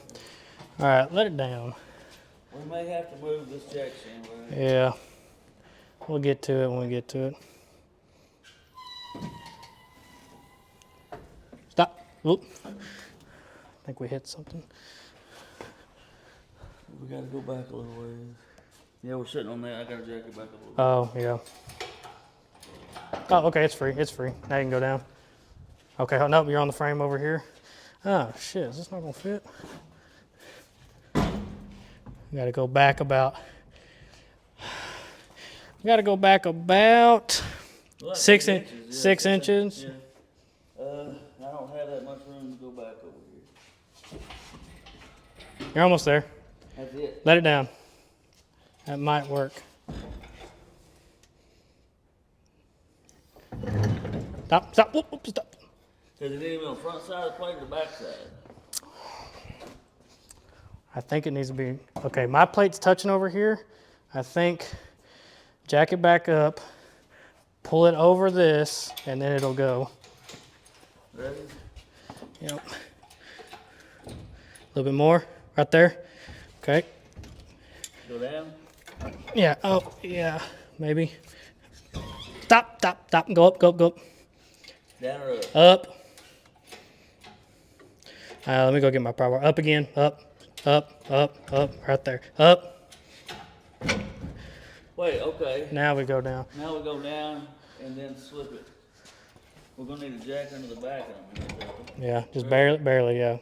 All right, let it down. We may have to move this jack stand, right? Yeah, we'll get to it when we get to it. Stop. Oop. I think we hit something. We gotta go back a little ways. Yeah, we're sitting on that. I gotta jack it back a little bit. Oh, yeah. Oh, okay, it's free. It's free. Now you can go down. Okay, oh, nope, you're on the frame over here. Oh, shit, is this not gonna fit? We gotta go back about. We gotta go back about Well, that's 6 inches. Yeah, 6 inches. Yeah. I don't have that much room to go back over here. You're almost there. That's it. Let it down. That might work. Stop, stop, whoop, whoop, stop. Is it even on the front side of the plate or the back side? I think it needs to be, okay, my plate's touching over here. I think jack it back up, pull it over this, and then it'll go. Ready? Yep. A little bit more, right there. Okay. Go down? Yeah, oh, yeah, maybe. Stop, stop, stop, go up, go up, go up. Down or up? Up. Let me go get my power. Up again, up, up, up, up, right there. Up. Wait, okay. Now we go down. Now we go down and then slip it. We're gonna need a jack under the back on here. Yeah, just barely, barely, yeah.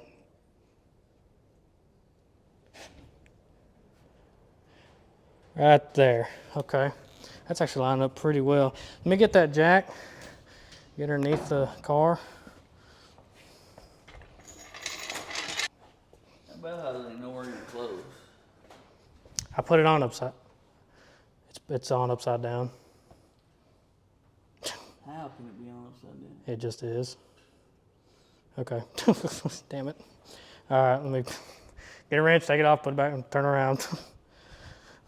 Right there. Okay. That's actually lined up pretty well. Let me get that jack. Get underneath the car. How about how they know where you're close? I put it on upside. It's on upside down. How can it be on upside down? It just is. Okay. Damn it. All right, let me get a wrench, take it off, put it back, and turn around.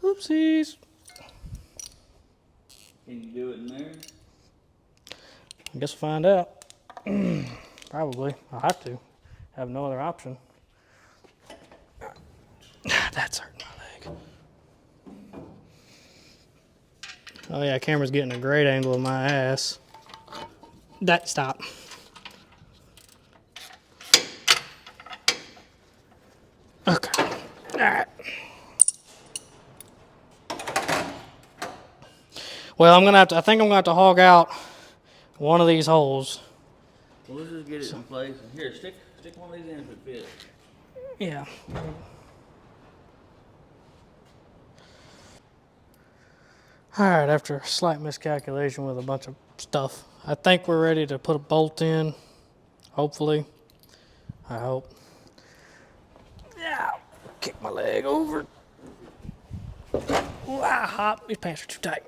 Oopsies. Can you do it in there? I guess we'll find out. Probably. I'll have to. Have no other option. That's hurting my leg. Oh yeah, camera's getting a great angle of my ass. That stop. Okay. All right. Well, I think I'm gonna have to hog out one of these holes. Well, let's just get it in place. Here, stick one of these in if it fits. Yeah. All right, after a slight miscalculation with a bunch of stuff, I think we're ready to put a bolt in. Hopefully. I hope. Yeah. Kick my leg over. Wow, hop. These pants are too tight.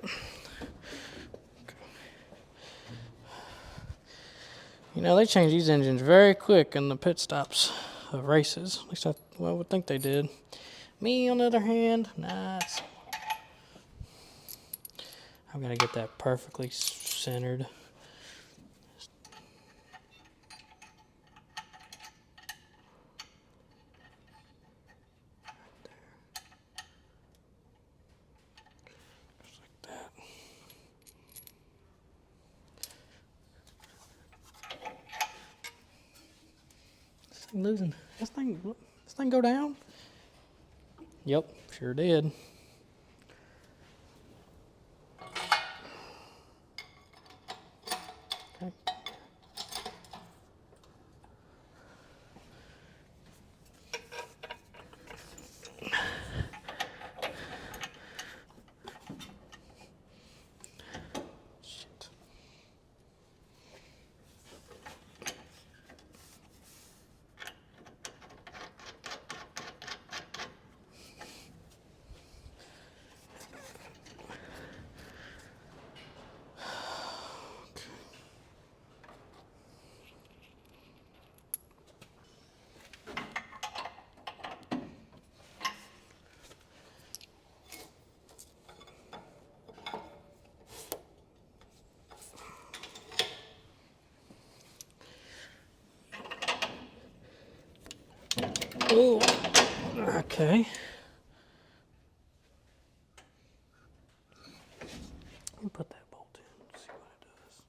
You know, they change these engines very quick in the pit stops of races. At least I would think they did. Me, on the other hand, nice. I'm going to get that perfectly centered. Losing this thing go down? Yep, sure did. Okay. Shit. Ooh. Okay. Let me put that bolt in, see what it does.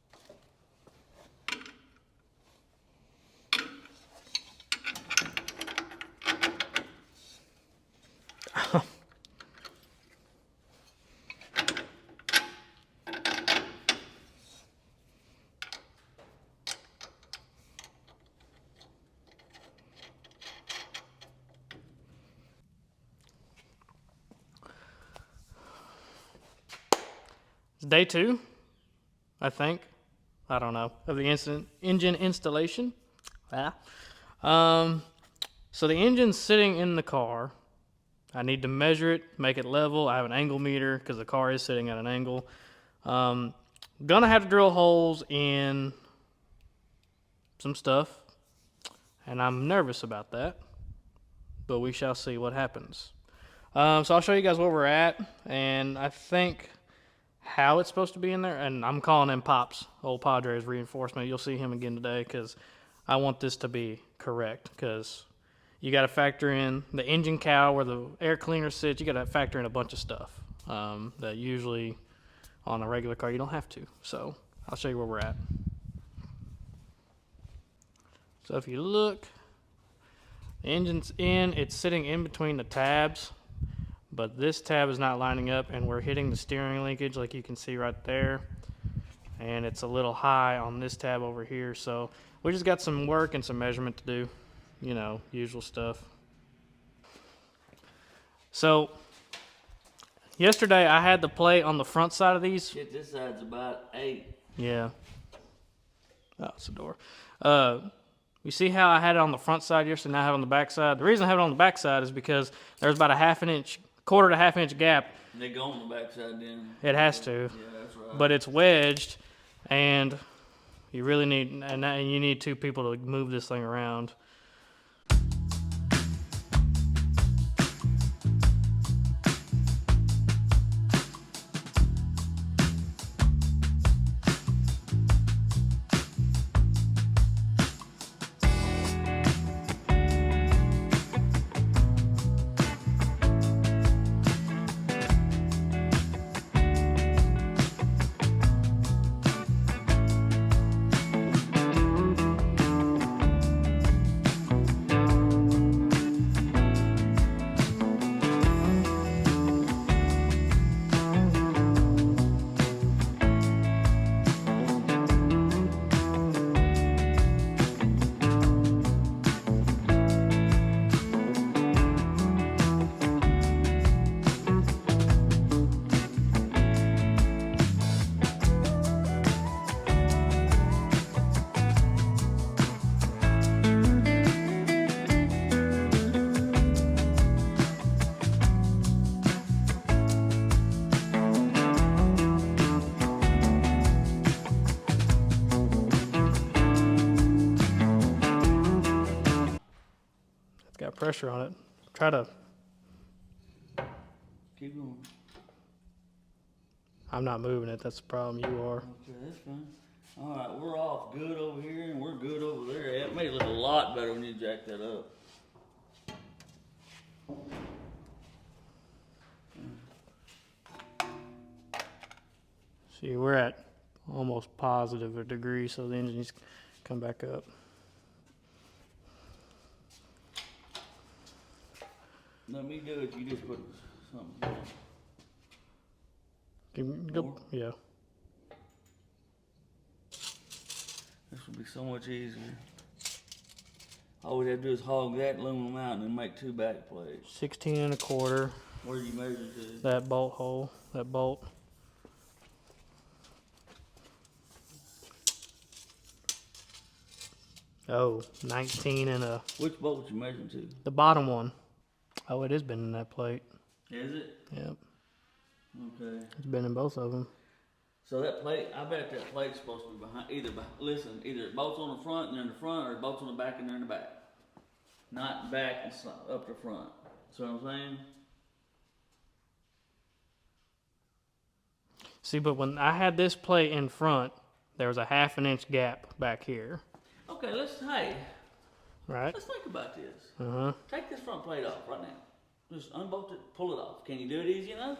It's day 2, I think. I don't know, of the engine installation. So the engine's sitting in the car. I need to measure it, make it level. I have an angle meter because the car is sitting at an angle. Gonna have to drill holes in some stuff, and I'm nervous about that, but we shall see what happens. So I'll show you guys where we're at, and I think how it's supposed to be in there, and I'm calling him Pops, old Padres reinforcement. You'll see him again today because I want this to be correct, because you got to factor in the engine cowl where the air cleaner sits. You got to factor in a bunch of stuff that usually on a regular car you don't have to. So I'll show you where we're at. So if you look, the engine's in. It's sitting in between the tabs, but this tab is not lining up, and we're hitting the steering linkage like you can see right there, and it's a little high on this tab over here. So we just got some work and some measurement to do, you know, usual stuff. So yesterday I had the plate on the front side of these. Shit, this side's about 8. Yeah. Oh, it's a door. You see how I had it on the front side yesterday, now I have it on the back side? The reason I have it on the back side is because there's about a quarter to half inch gap. They go on the back side then. It has to. Yeah, that's right. But it's wedged, and you really need, and you need 2 people to move this thing around. got pressure on it. Try to. Keep going. I'm not moving it. That's the problem. You are. Okay, that's fine. All right, we're off good over here, and we're good over there. It made it look a lot better when you jack that up. See, we're at almost positive a degree, so the engine needs to come back up. Let me do it. You just put something. Go, yeah. This will be so much easier. All we have to do is hog that aluminum out and then make 2 back plates. 16 1/4. Where do you measure to? That bolt hole, that bolt. Oh, 19 and a. Which bolt you measuring to? The bottom one. Oh, it is bending that plate. Is it? Yep. Okay. It's bending both of them. So that plate, I bet that plate's supposed to be behind, either it bolts on the front and they're in the front, or it bolts on the back and they're in the back. Not back and up the front. See what I'm saying? See, but when I had this plate in front, there was a 1/2 inch gap back here. Okay, let's Right? think about this. Uh-huh. Take this front plate off right now. Just unbolt it, pull it off. Can you do it easy enough?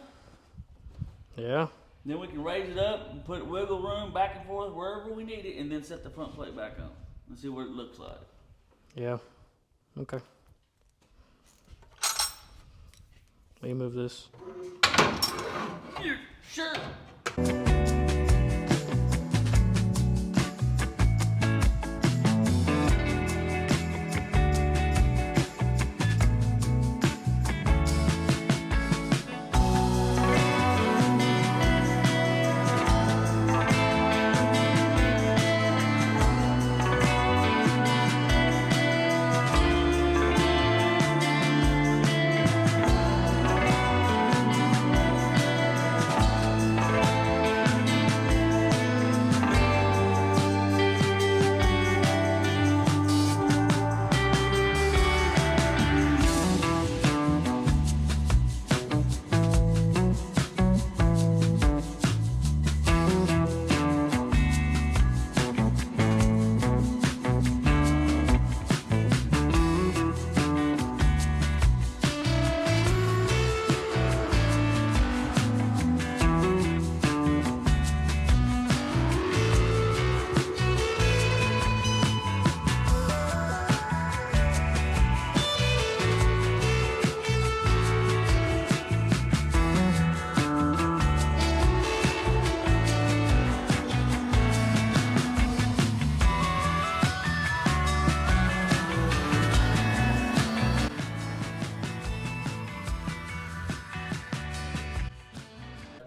Yeah. Then we can raise it up and put wiggle room back and forth wherever we need it, and then set the front plate back on and see what it looks like. Yeah. Okay. Let me move this. Here, sure.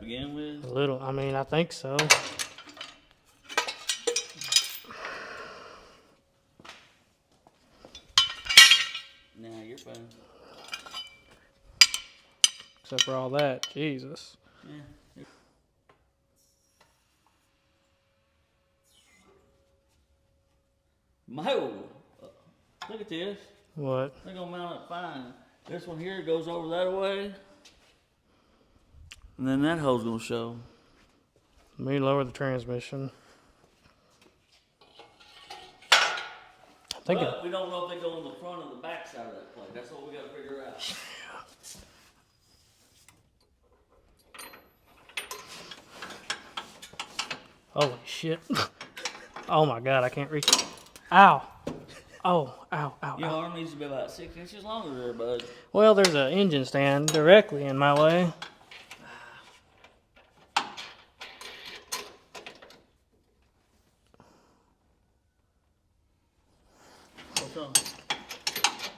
Begin with. A little. I mean, I think so. Nah, you're fine. Except for all that. Jesus. Yeah. Look at this. What? They're gonna mount it fine. This one here goes over that way. And then that hole's gonna show. Let me lower the transmission. But we don't know if they go on the front or the back side of that plate. That's what we gotta figure out. Holy shit. Oh my God, I can't reach. Ow. Oh, ow, ow, Your ow. arm needs to be about 6 inches longer there, bud. Well, there's an engine stand directly in my way. What's wrong?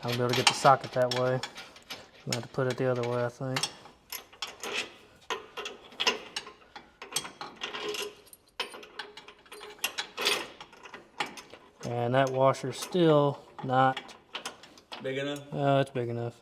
I won't be able to get the socket that way. I'm gonna have to put it the other way, I think. And that washer's still not. Big enough? Oh, it's big enough.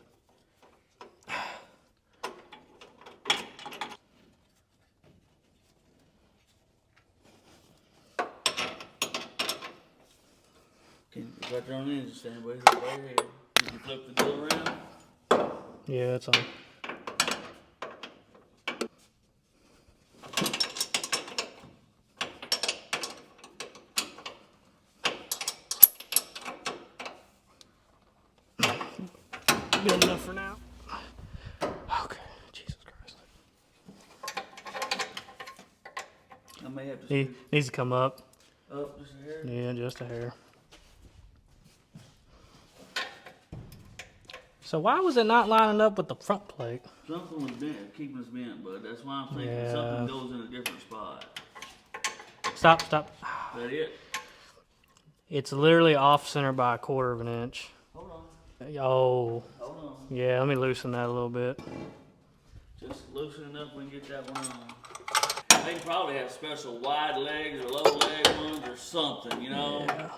You got your own engine stand, boy. It's right here. Did you flip the deal around? Yeah, it's on. Good enough for now. Okay, Jesus Christ. I may have to He scoot needs to come up. up just a hair. Yeah, just a hair. So why was it not lining up with the front plate? Something was bent, keeping us bent, bud. That's why I'm thinking Yeah. something goes in a different spot. Stop, stop. Is that it? It's literally off center by a quarter of an inch. Hold on. Oh, Hold on. yeah, let me loosen that a little bit. Just loosen enough we can get that one on. They probably have special wide legs or low leg ones or something, you know? Yeah.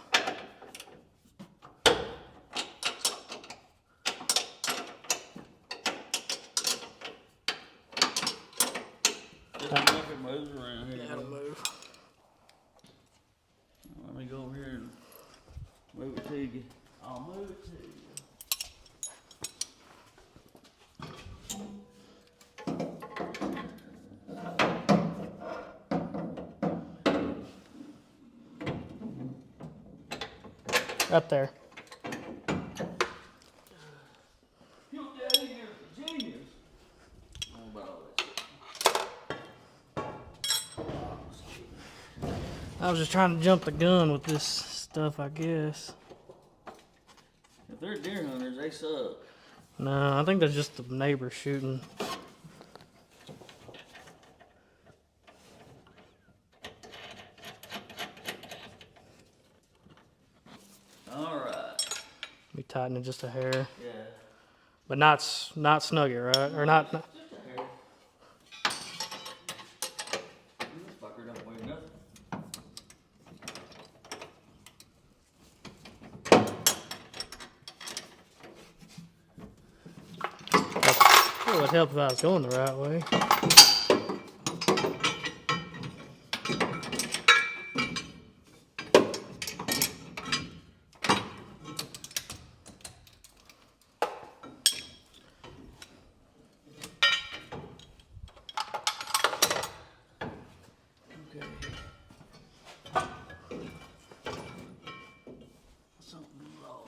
Just enough it moves around here. That'll move. Let me go over here and move it to you. I'll move it to you. Up there. Your daddy is a genius. What about all that? I was just trying to jump the gun with this stuff, I guess. If they're deer hunters, they suck. No, I think that's just the neighbor shooting. Alright. We tighten it just a hair, Yeah. but not snug it, right? Or not. Just a hair. This fucker don't weigh nothing. It would help if I was going the right way. Okay. Something wrong.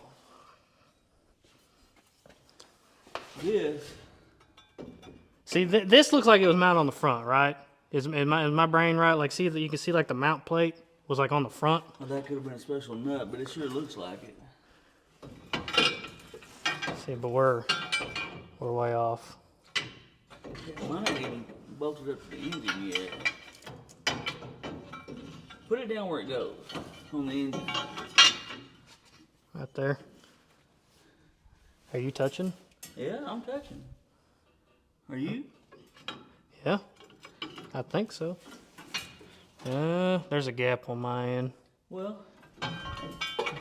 This. See, this looks like it was mounted on the front, right? Is my brain right? Like, see that you can see like the mount plate was like on the front. Well, that could have been a special nut, but it sure looks like it. See, but we're way off. Mine ain't even bolted up to the engine yet. Put it down where it goes on the engine. Right there. Are you touching? Yeah, I'm touching. Are you? Yeah, I think so. There's a gap on my end. Well,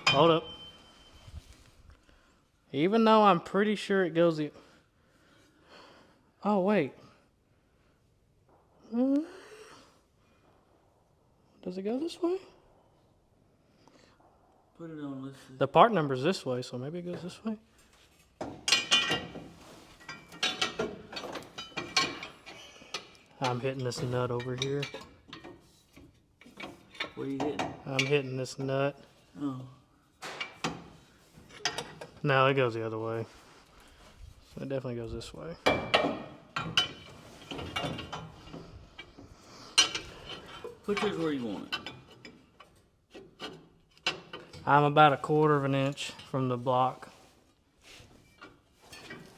Hold up. Even though I'm pretty sure it goes the... Oh, wait. Does it go this way? put it on. Let's see. The part number's this way, so maybe it goes this way. I'm hitting this nut over here. What are you hitting? I'm hitting this nut. Oh. No, it goes the other way. So it definitely goes this way. Put yours where you want it. I'm about a quarter of an inch from the block.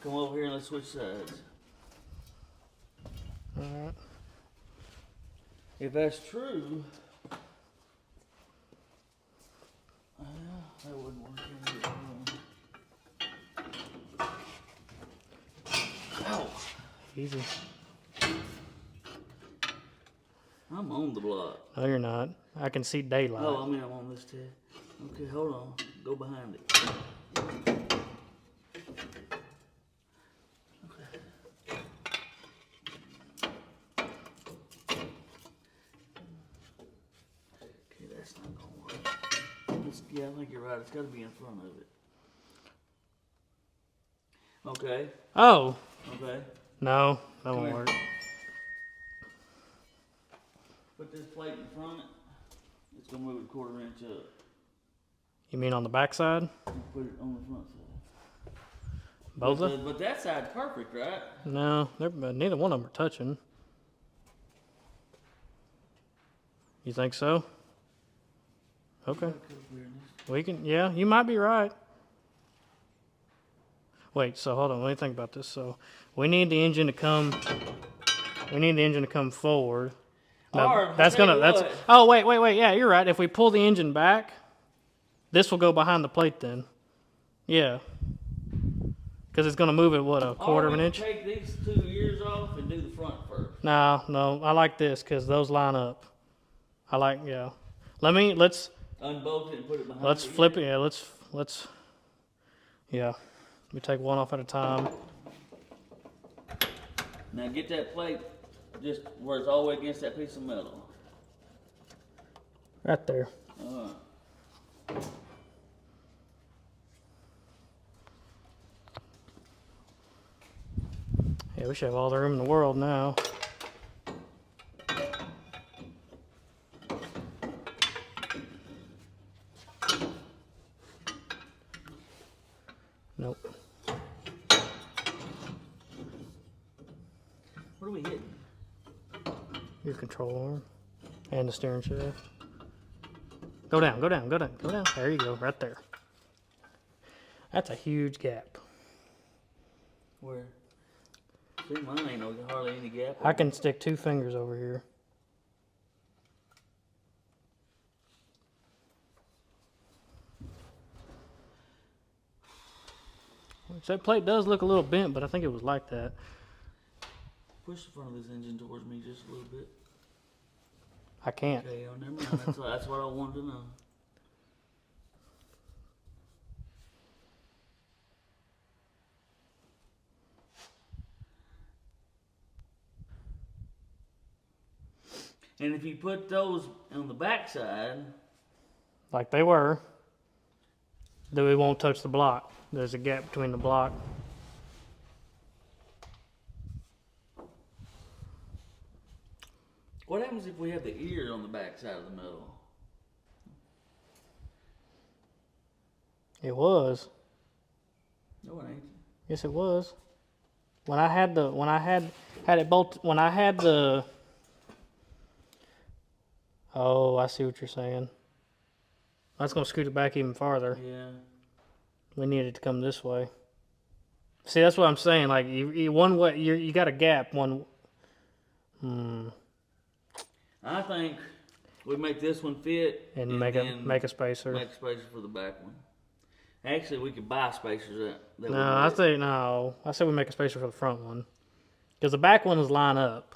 Come over here and let's switch sides. Alright. If that's true, that wouldn't work either. Ow! Easy. I'm on the block. No, you're not. I can see daylight. Oh, I mean I'm on this too. Okay, hold on. Go behind it. Okay, that's not gonna work. Yeah, I think you're right. It's got to be in front of it. Okay. Oh. Okay. No, that Come won't here. work. Put this plate in front. It's gonna move it a 1/4 inch up. You mean on the back side? Put it on the front side. Both of them? But that side's perfect, right? No, neither one of them are touching. You think so? Okay. We can, yeah, you might be right. Wait, so hold on, let me think about this. So we need the engine to come forward. No, Or, oh, wait, yeah, you're right. If we pull the engine back, this will go behind the plate then. Yeah. Because it's going to move it, what, a 1/4 of an inch? Take these 2 ears off and do the front first. No, I like this because those line up. Yeah. Let's unbolt it and put it behind. Let's flip it. Yeah, let's. Yeah, we take one off at a time. Now get that plate just where it's all the way against that piece of metal. Right there. Yeah, we should have all the room in the world now. Nope. What are we hitting? Your control arm and the steering shaft. Go down. There you go, right there. That's a huge gap. Where? See, mine ain't hardly any gap. I can stick 2 fingers over here. Which that plate does look a little bent, but I think it was like that. Push the front of this engine towards me just a little bit. I can't. Okay, never mind. That's what I wanted to know. And if you put those on the back side, like they were, then we won't touch the block. There's a gap between the block. what happens if we have the ear on the back side of the metal? It was. No, it ain't. Yes, it was. When I had it bolt, when I had the. Oh, I see what you're saying. That's gonna scoot it back even farther. Yeah. We need it to come this way. See, that's what I'm saying. Like you one way, you got a gap. I think we make this one fit and make a spacer. Make a spacer for the back one. Actually, we could buy spacers that No, I say we make a spacer for the front one, because the back ones line up.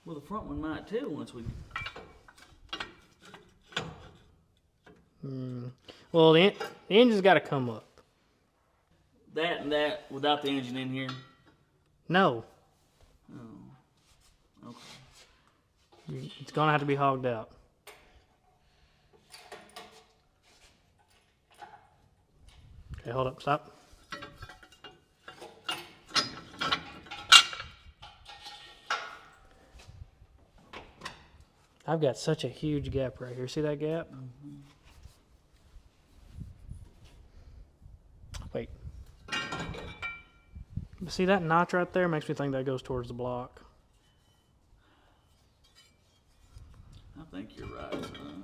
Well, the front one might too once we. Well, the engine's got to come up. That and that without the engine in here? No. Oh. Okay. It's going to have to be hogged out. Okay, hold up. Stop. I've got such a huge gap right here. See that gap? Mm-hmm. Wait. See that notch right there? Makes me think that goes towards the block. I think you're right, son.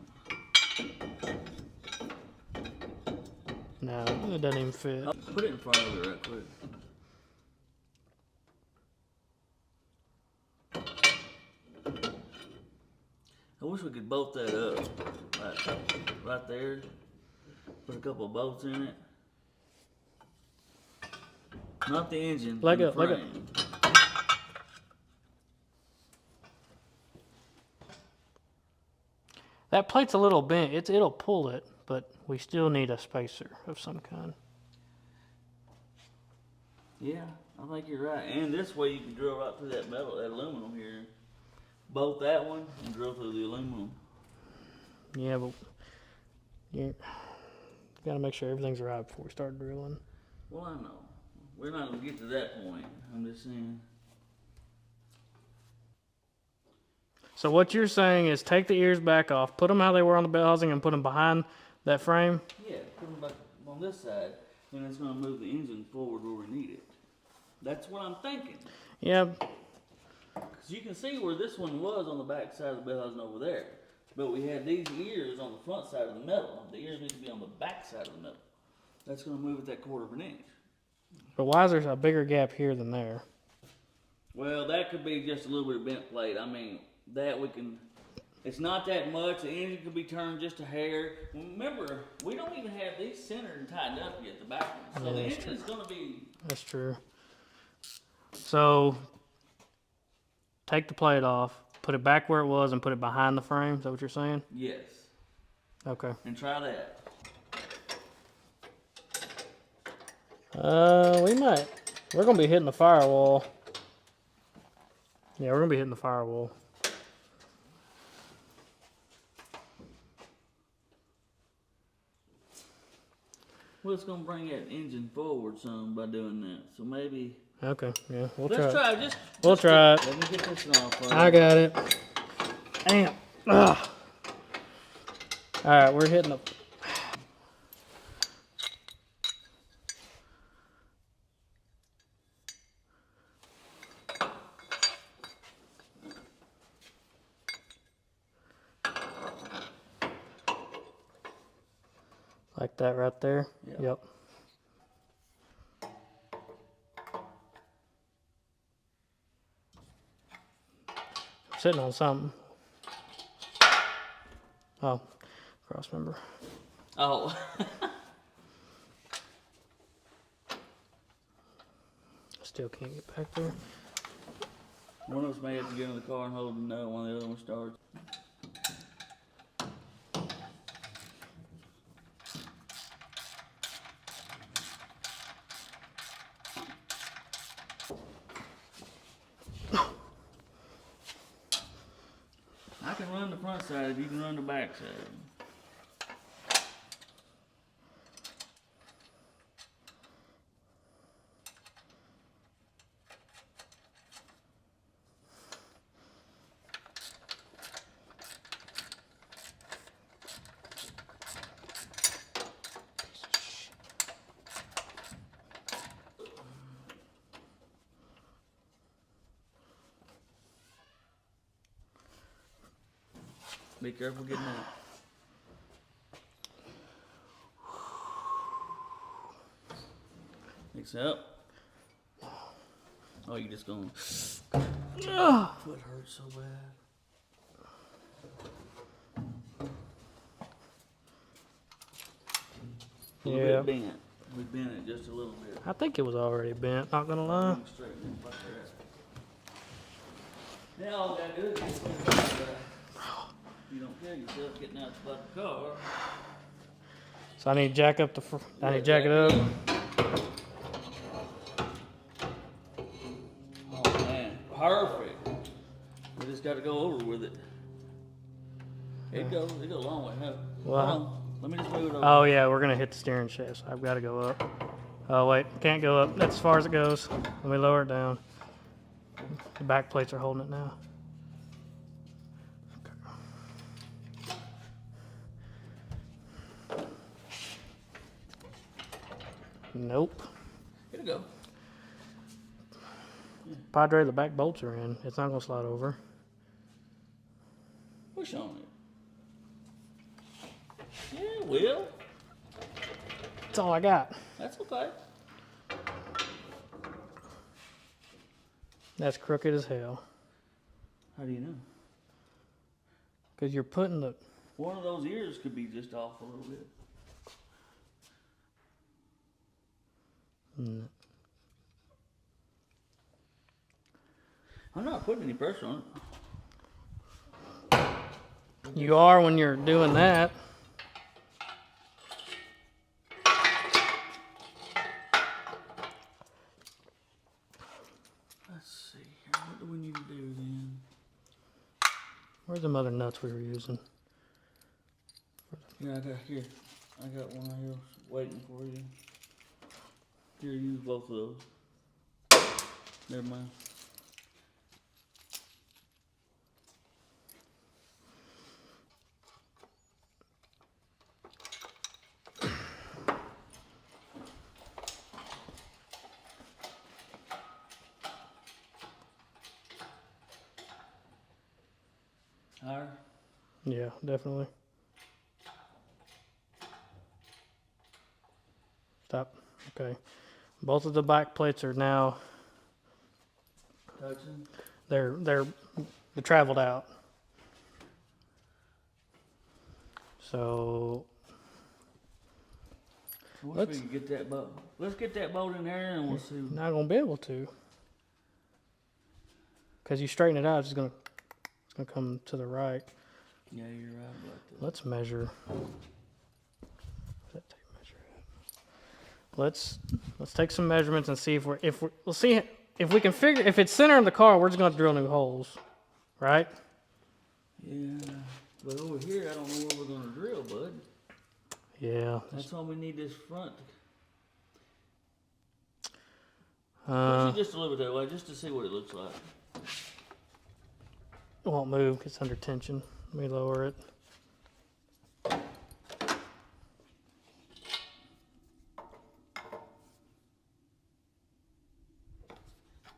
No, it doesn't even fit. I'll put it in front of it right quick. I wish we could bolt that up. Right there. Put a couple of bolts in it. Not the engine. Leg the up, leg up. frame. That plate's a little bent. It'll pull it, but we still need a spacer of some kind. Yeah, I think you're right. And this way you can drill right through that metal, that aluminum here. Bolt that one and drill through the aluminum. Yeah, but you got to make sure everything's right before we start drilling. Well, I know. we're not gonna get to that point. I'm just saying. So what you're saying is take the ears back off, put them how they were on the bell housing, and put them behind that frame? Yeah, put them back on this side, and it's gonna move the engine forward where we need it. That's what I'm thinking. Yeah. Because you can see where this one was on the back side of the bell housing over there. But we had these ears on the front side of the metal. The ears need to be on the back side of the metal. That's going to move it that 1/4 inch. But why is there a bigger gap here than there? Well, that could be just a little bit of bent plate. I mean, that we can... It's not that much. The engine could be turned just a hair. Remember, we don't even have these centered and tightened up yet, the back ones. So the engine is going to be... That's true. So, take the plate off, put it back where it was, and put it behind the frame. Is that what you're saying? Yes. Okay. And try that. We might. We're going to be hitting the firewall. Yeah, we're going to be hitting the firewall. Well, it's going to bring that engine forward some by doing that. So maybe... Okay, yeah, Let's try it. We'll try it. Let me get this one off. I got it. Damn. Ugh. All right, we're hitting the... Like that right there? Yeah. Yep. Sitting on something. Oh, cross member. Oh. Still can't get back there. One of us may have to get in the car and hold the nut while the other one starts. I can run the front side if you can run the back side. Be careful getting out. Mix it up. Oh, you just going. Foot hurts so bad. A little bit bent. We bent it just a little bit. I think it was already bent, not gonna lie. Straighten it like that. Now all I gotta do is just put it like that. You don't kill yourself getting out the car. So I need to jack up the. I need to jack it up. Oh man, perfect. We just got to go over with it. It goes a long way. Huh? Well, Hold on. Let me just move it over. Oh yeah, we're gonna hit the steering shaft. So I've got to go up. Oh wait, can't go up. That's as far as it goes. Let me lower it down. The back plates are holding it now. Nope. Here we go. Padre, the back bolts are in. It's not gonna slide over. Push on it. Yeah, it will. That's all I got. That's okay. That's crooked as hell. How do you know? Cause you're putting the. One of those ears could be just off a little bit. I'm not putting any pressure on it. You are when you're doing that. Let's see here. What do we need to do then? Where's the other nuts we were using? Yeah, I got one here waiting for you. Here, use both of those. Never mind. Higher? Yeah, definitely. Stop. Okay. Both of the back plates are now, Touching? they're traveled out. So I wish we could get that bolt. Let's get that bolt in there and we'll see. not gonna be able to. Cause you straighten it out, it's gonna come to the right. Yeah, you're right about that. Let's measure. Where's that tape measure at? Let's take some measurements and see if we'll see if we can figure if it's center of the car. We're just gonna drill new holes, right? Yeah, but over here I don't know where we're gonna drill, bud. Yeah. That's why we need this front. Uh, Push it just a little bit that way, just to see what it looks like. it won't move 'cause it's under tension. Let me lower it.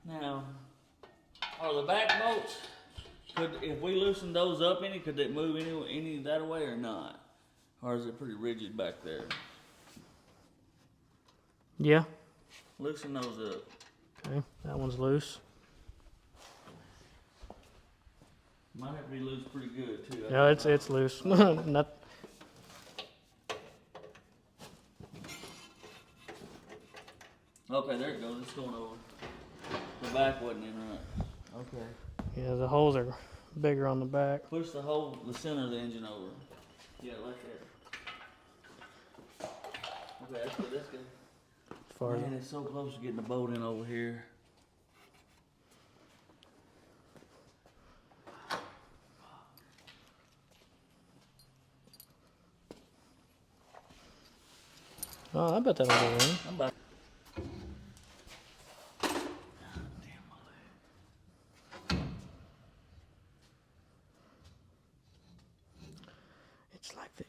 Now, are the back bolts? If we loosen those up any, could it move any that way or not? Or is it pretty rigid back there? Yeah. Loosen those up. Okay. That one's loose. Might have to be loose pretty good too. No, it's loose. Not. Okay, there it goes. It's going over. The back wasn't in right. Okay. Yeah, the holes are bigger on the back. Push the center of the engine over. Yeah, like that. Okay, that's good. That's good. As far as Man, it's so close to getting the bolt in over here. oh, I bet that'll go in. I'm about. It's like the.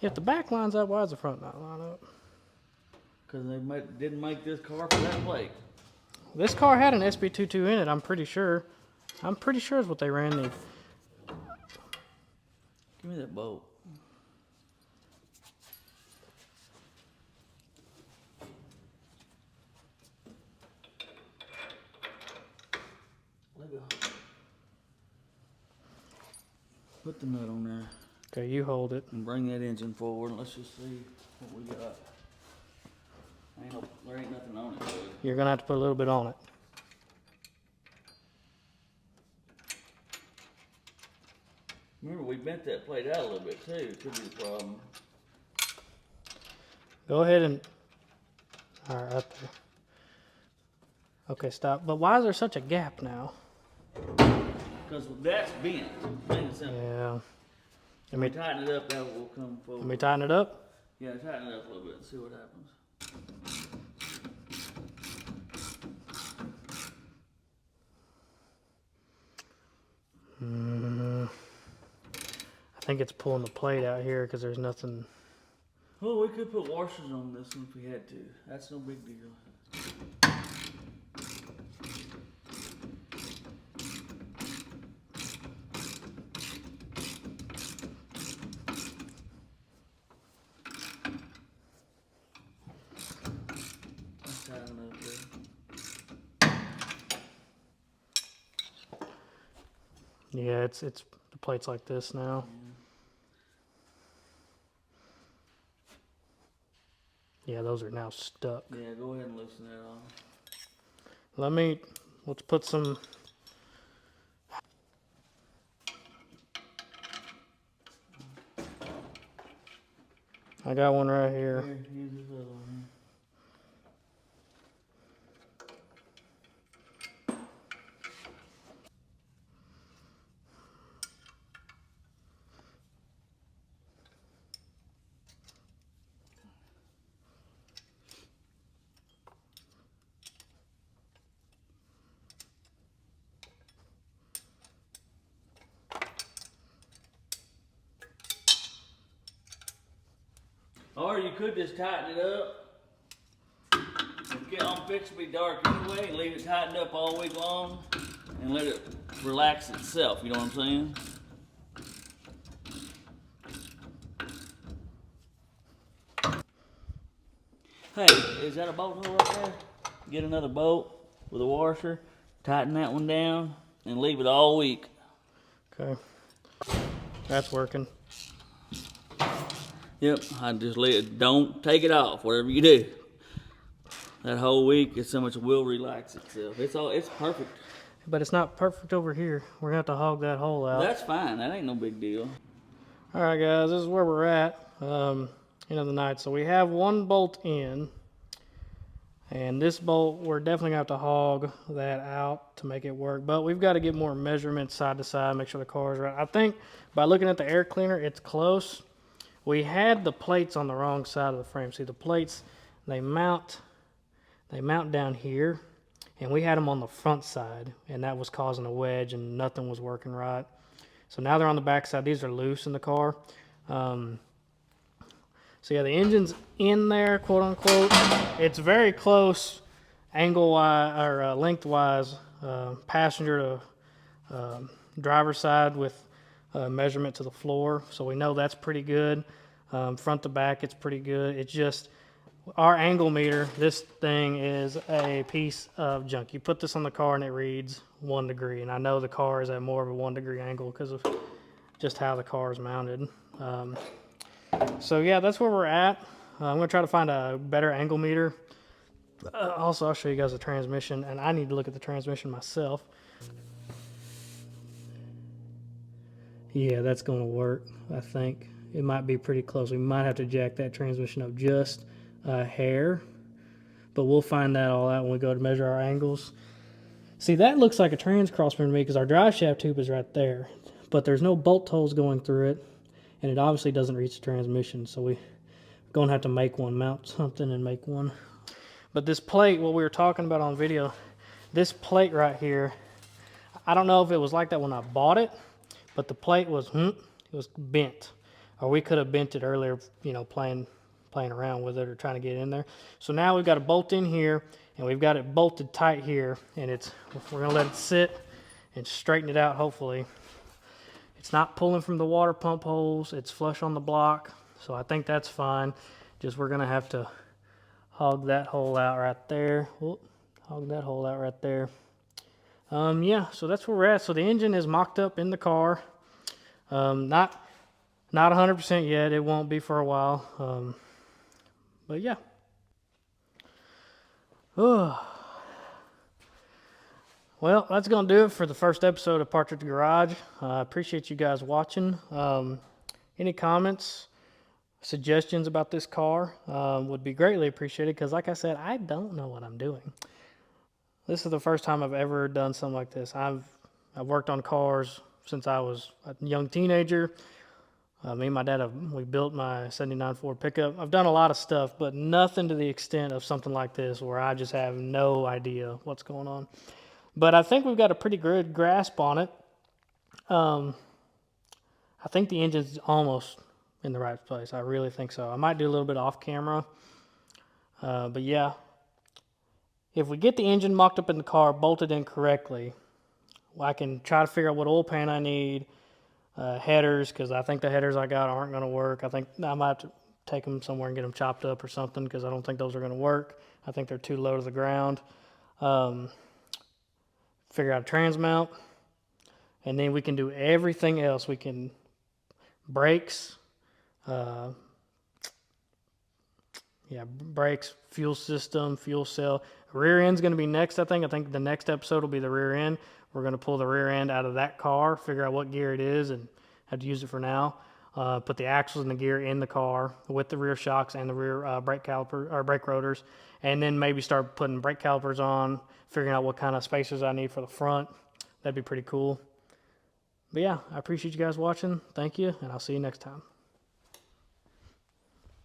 If the back lines up, why does the front not line up? Because they didn't make this car for that plate. This car had an SB22 in it. I'm pretty sure. I'm pretty sure is what they ran the. Give me that bolt. Let go. Put the nut on there Okay, you hold it. and bring that engine forward. Let's just see what we got. There ain't nothing on it, dude. You're gonna have to put a little bit on it. Remember, we bent that plate out a little bit too. Could be the problem. Go ahead and. All right, up there. Okay, stop. But why is there such a gap now? Because that's bent. Plain and simple. Yeah. If we tighten it up, that will come forward. Let me tighten it up. Yeah, tighten it up a little bit and see what happens. I think it's pulling the plate out here because there's nothing. Well, we could put washers on this one if we had to. That's no big deal. Let's tighten it up there. Yeah, it's the plate's like this now. Yeah, those are now stuck. Yeah, go ahead and loosen that off. Let's put some. I got one right here. Here, here's this other one. Or you could just tighten it up. Get on fix to be dark anyway, and leave it tightened up all week long, and let it relax itself. You know what I'm saying? Hey, is that a bolt hole right there? Get another bolt with a washer, tighten that one down, and leave it all week. Okay, that's working. Yep, I just let it, don't take it off, whatever you do. That whole week, it's so much it will relax itself. It's perfect. But it's not perfect over here. We're gonna have to hog that hole out. That's fine, that ain't no big deal. All right, guys, this is where we're at. End of the night. So we have one bolt in, and this bolt, we're definitely gonna have to hog that out to make it work. But we've got to get more measurements side to side, make sure the car is right. I think by looking at the air cleaner, it's close. We had the plates on the wrong side of the frame. See, the plates, they mount down here, and we had them on the front side, and that was causing a wedge, and nothing was working right. So now they're on the back side. These are loose in the car. So yeah, the engine's in there, quote unquote. It's very close, angle-wise or lengthwise, passenger to driver side with measurement to the floor. So we know that's pretty good. Front to back, it's pretty good. It's just our angle meter. This thing is a piece of junk. You put this on the car and it reads 1 degree, and I know the car is at more of a 1 degree angle because of just how the car is mounted. So yeah, that's where we're at. I'm gonna try to find a better angle meter. Also, I'll show you guys the transmission, and I need to look at the transmission myself. Yeah, that's gonna work. I think it might be pretty close. We might have to jack that transmission up just a hair, but we'll find that all out when we go to measure our angles. See, that looks like a trans crossbar to me because our drive shaft tube is right there, but there's no bolt holes going through it, and it obviously doesn't reach the transmission, so we're gonna have to make one, mount something and make one. But this plate, what we were talking about on video, this plate right here, I don't know if it was like that when I bought it, but the plate was bent, or we could have bent it earlier, you know, playing around with it or trying to get in there. So now we've got a bolt in here, and we've got it bolted tight here, and we're gonna let it sit and straighten it out. Hopefully it's not pulling from the water pump holes, it's flush on the block, so I think that's fine. Just we're gonna have to hog that hole out right there. Hog that hole out right there. Yeah, so that's where we're at. So the engine is mocked up in the car. Not 100% yet. It won't be for a while. But yeah. Well, that's going to do it for the first episode of Partridge Garage. I appreciate you guys watching. Any comments, suggestions about this car would be greatly appreciated because, like I said, I don't know what I'm doing. This is the first time I've ever done something like this. I've worked on cars since I was a young teenager. Me and my dad, we built my 79 Ford pickup. I've done a lot of stuff, but nothing to the extent of something like this where I just have no idea what's going on. But I think we've got a pretty good grasp on it. I think the engine's almost in the right place. I really think so. I might do a little bit off camera. But yeah, if we get the engine mocked up in the car, bolted in correctly, I can try to figure out what oil pan I need, headers, because I think the headers I got aren't going to work. I think I might have to take them somewhere and get them chopped up or something because I don't think those are going to work. I think they're too low to the ground. Figure out a trans mount, and then we can do everything else. We can brakes, brakes, fuel system, fuel cell. Rear end's going to be next, I think. I think the next episode will be the rear end. We're going to pull the rear end out of that car, figure out what gear it is, and have to use it for now. Put the axles and the gear in the car with the rear shocks and the rear brake caliper or brake rotors, and then maybe start putting brake calipers on, figuring out what kind of spacers I need for the front. That'd be pretty cool. But yeah, I appreciate you guys watching. Thank you, and I'll see you next time.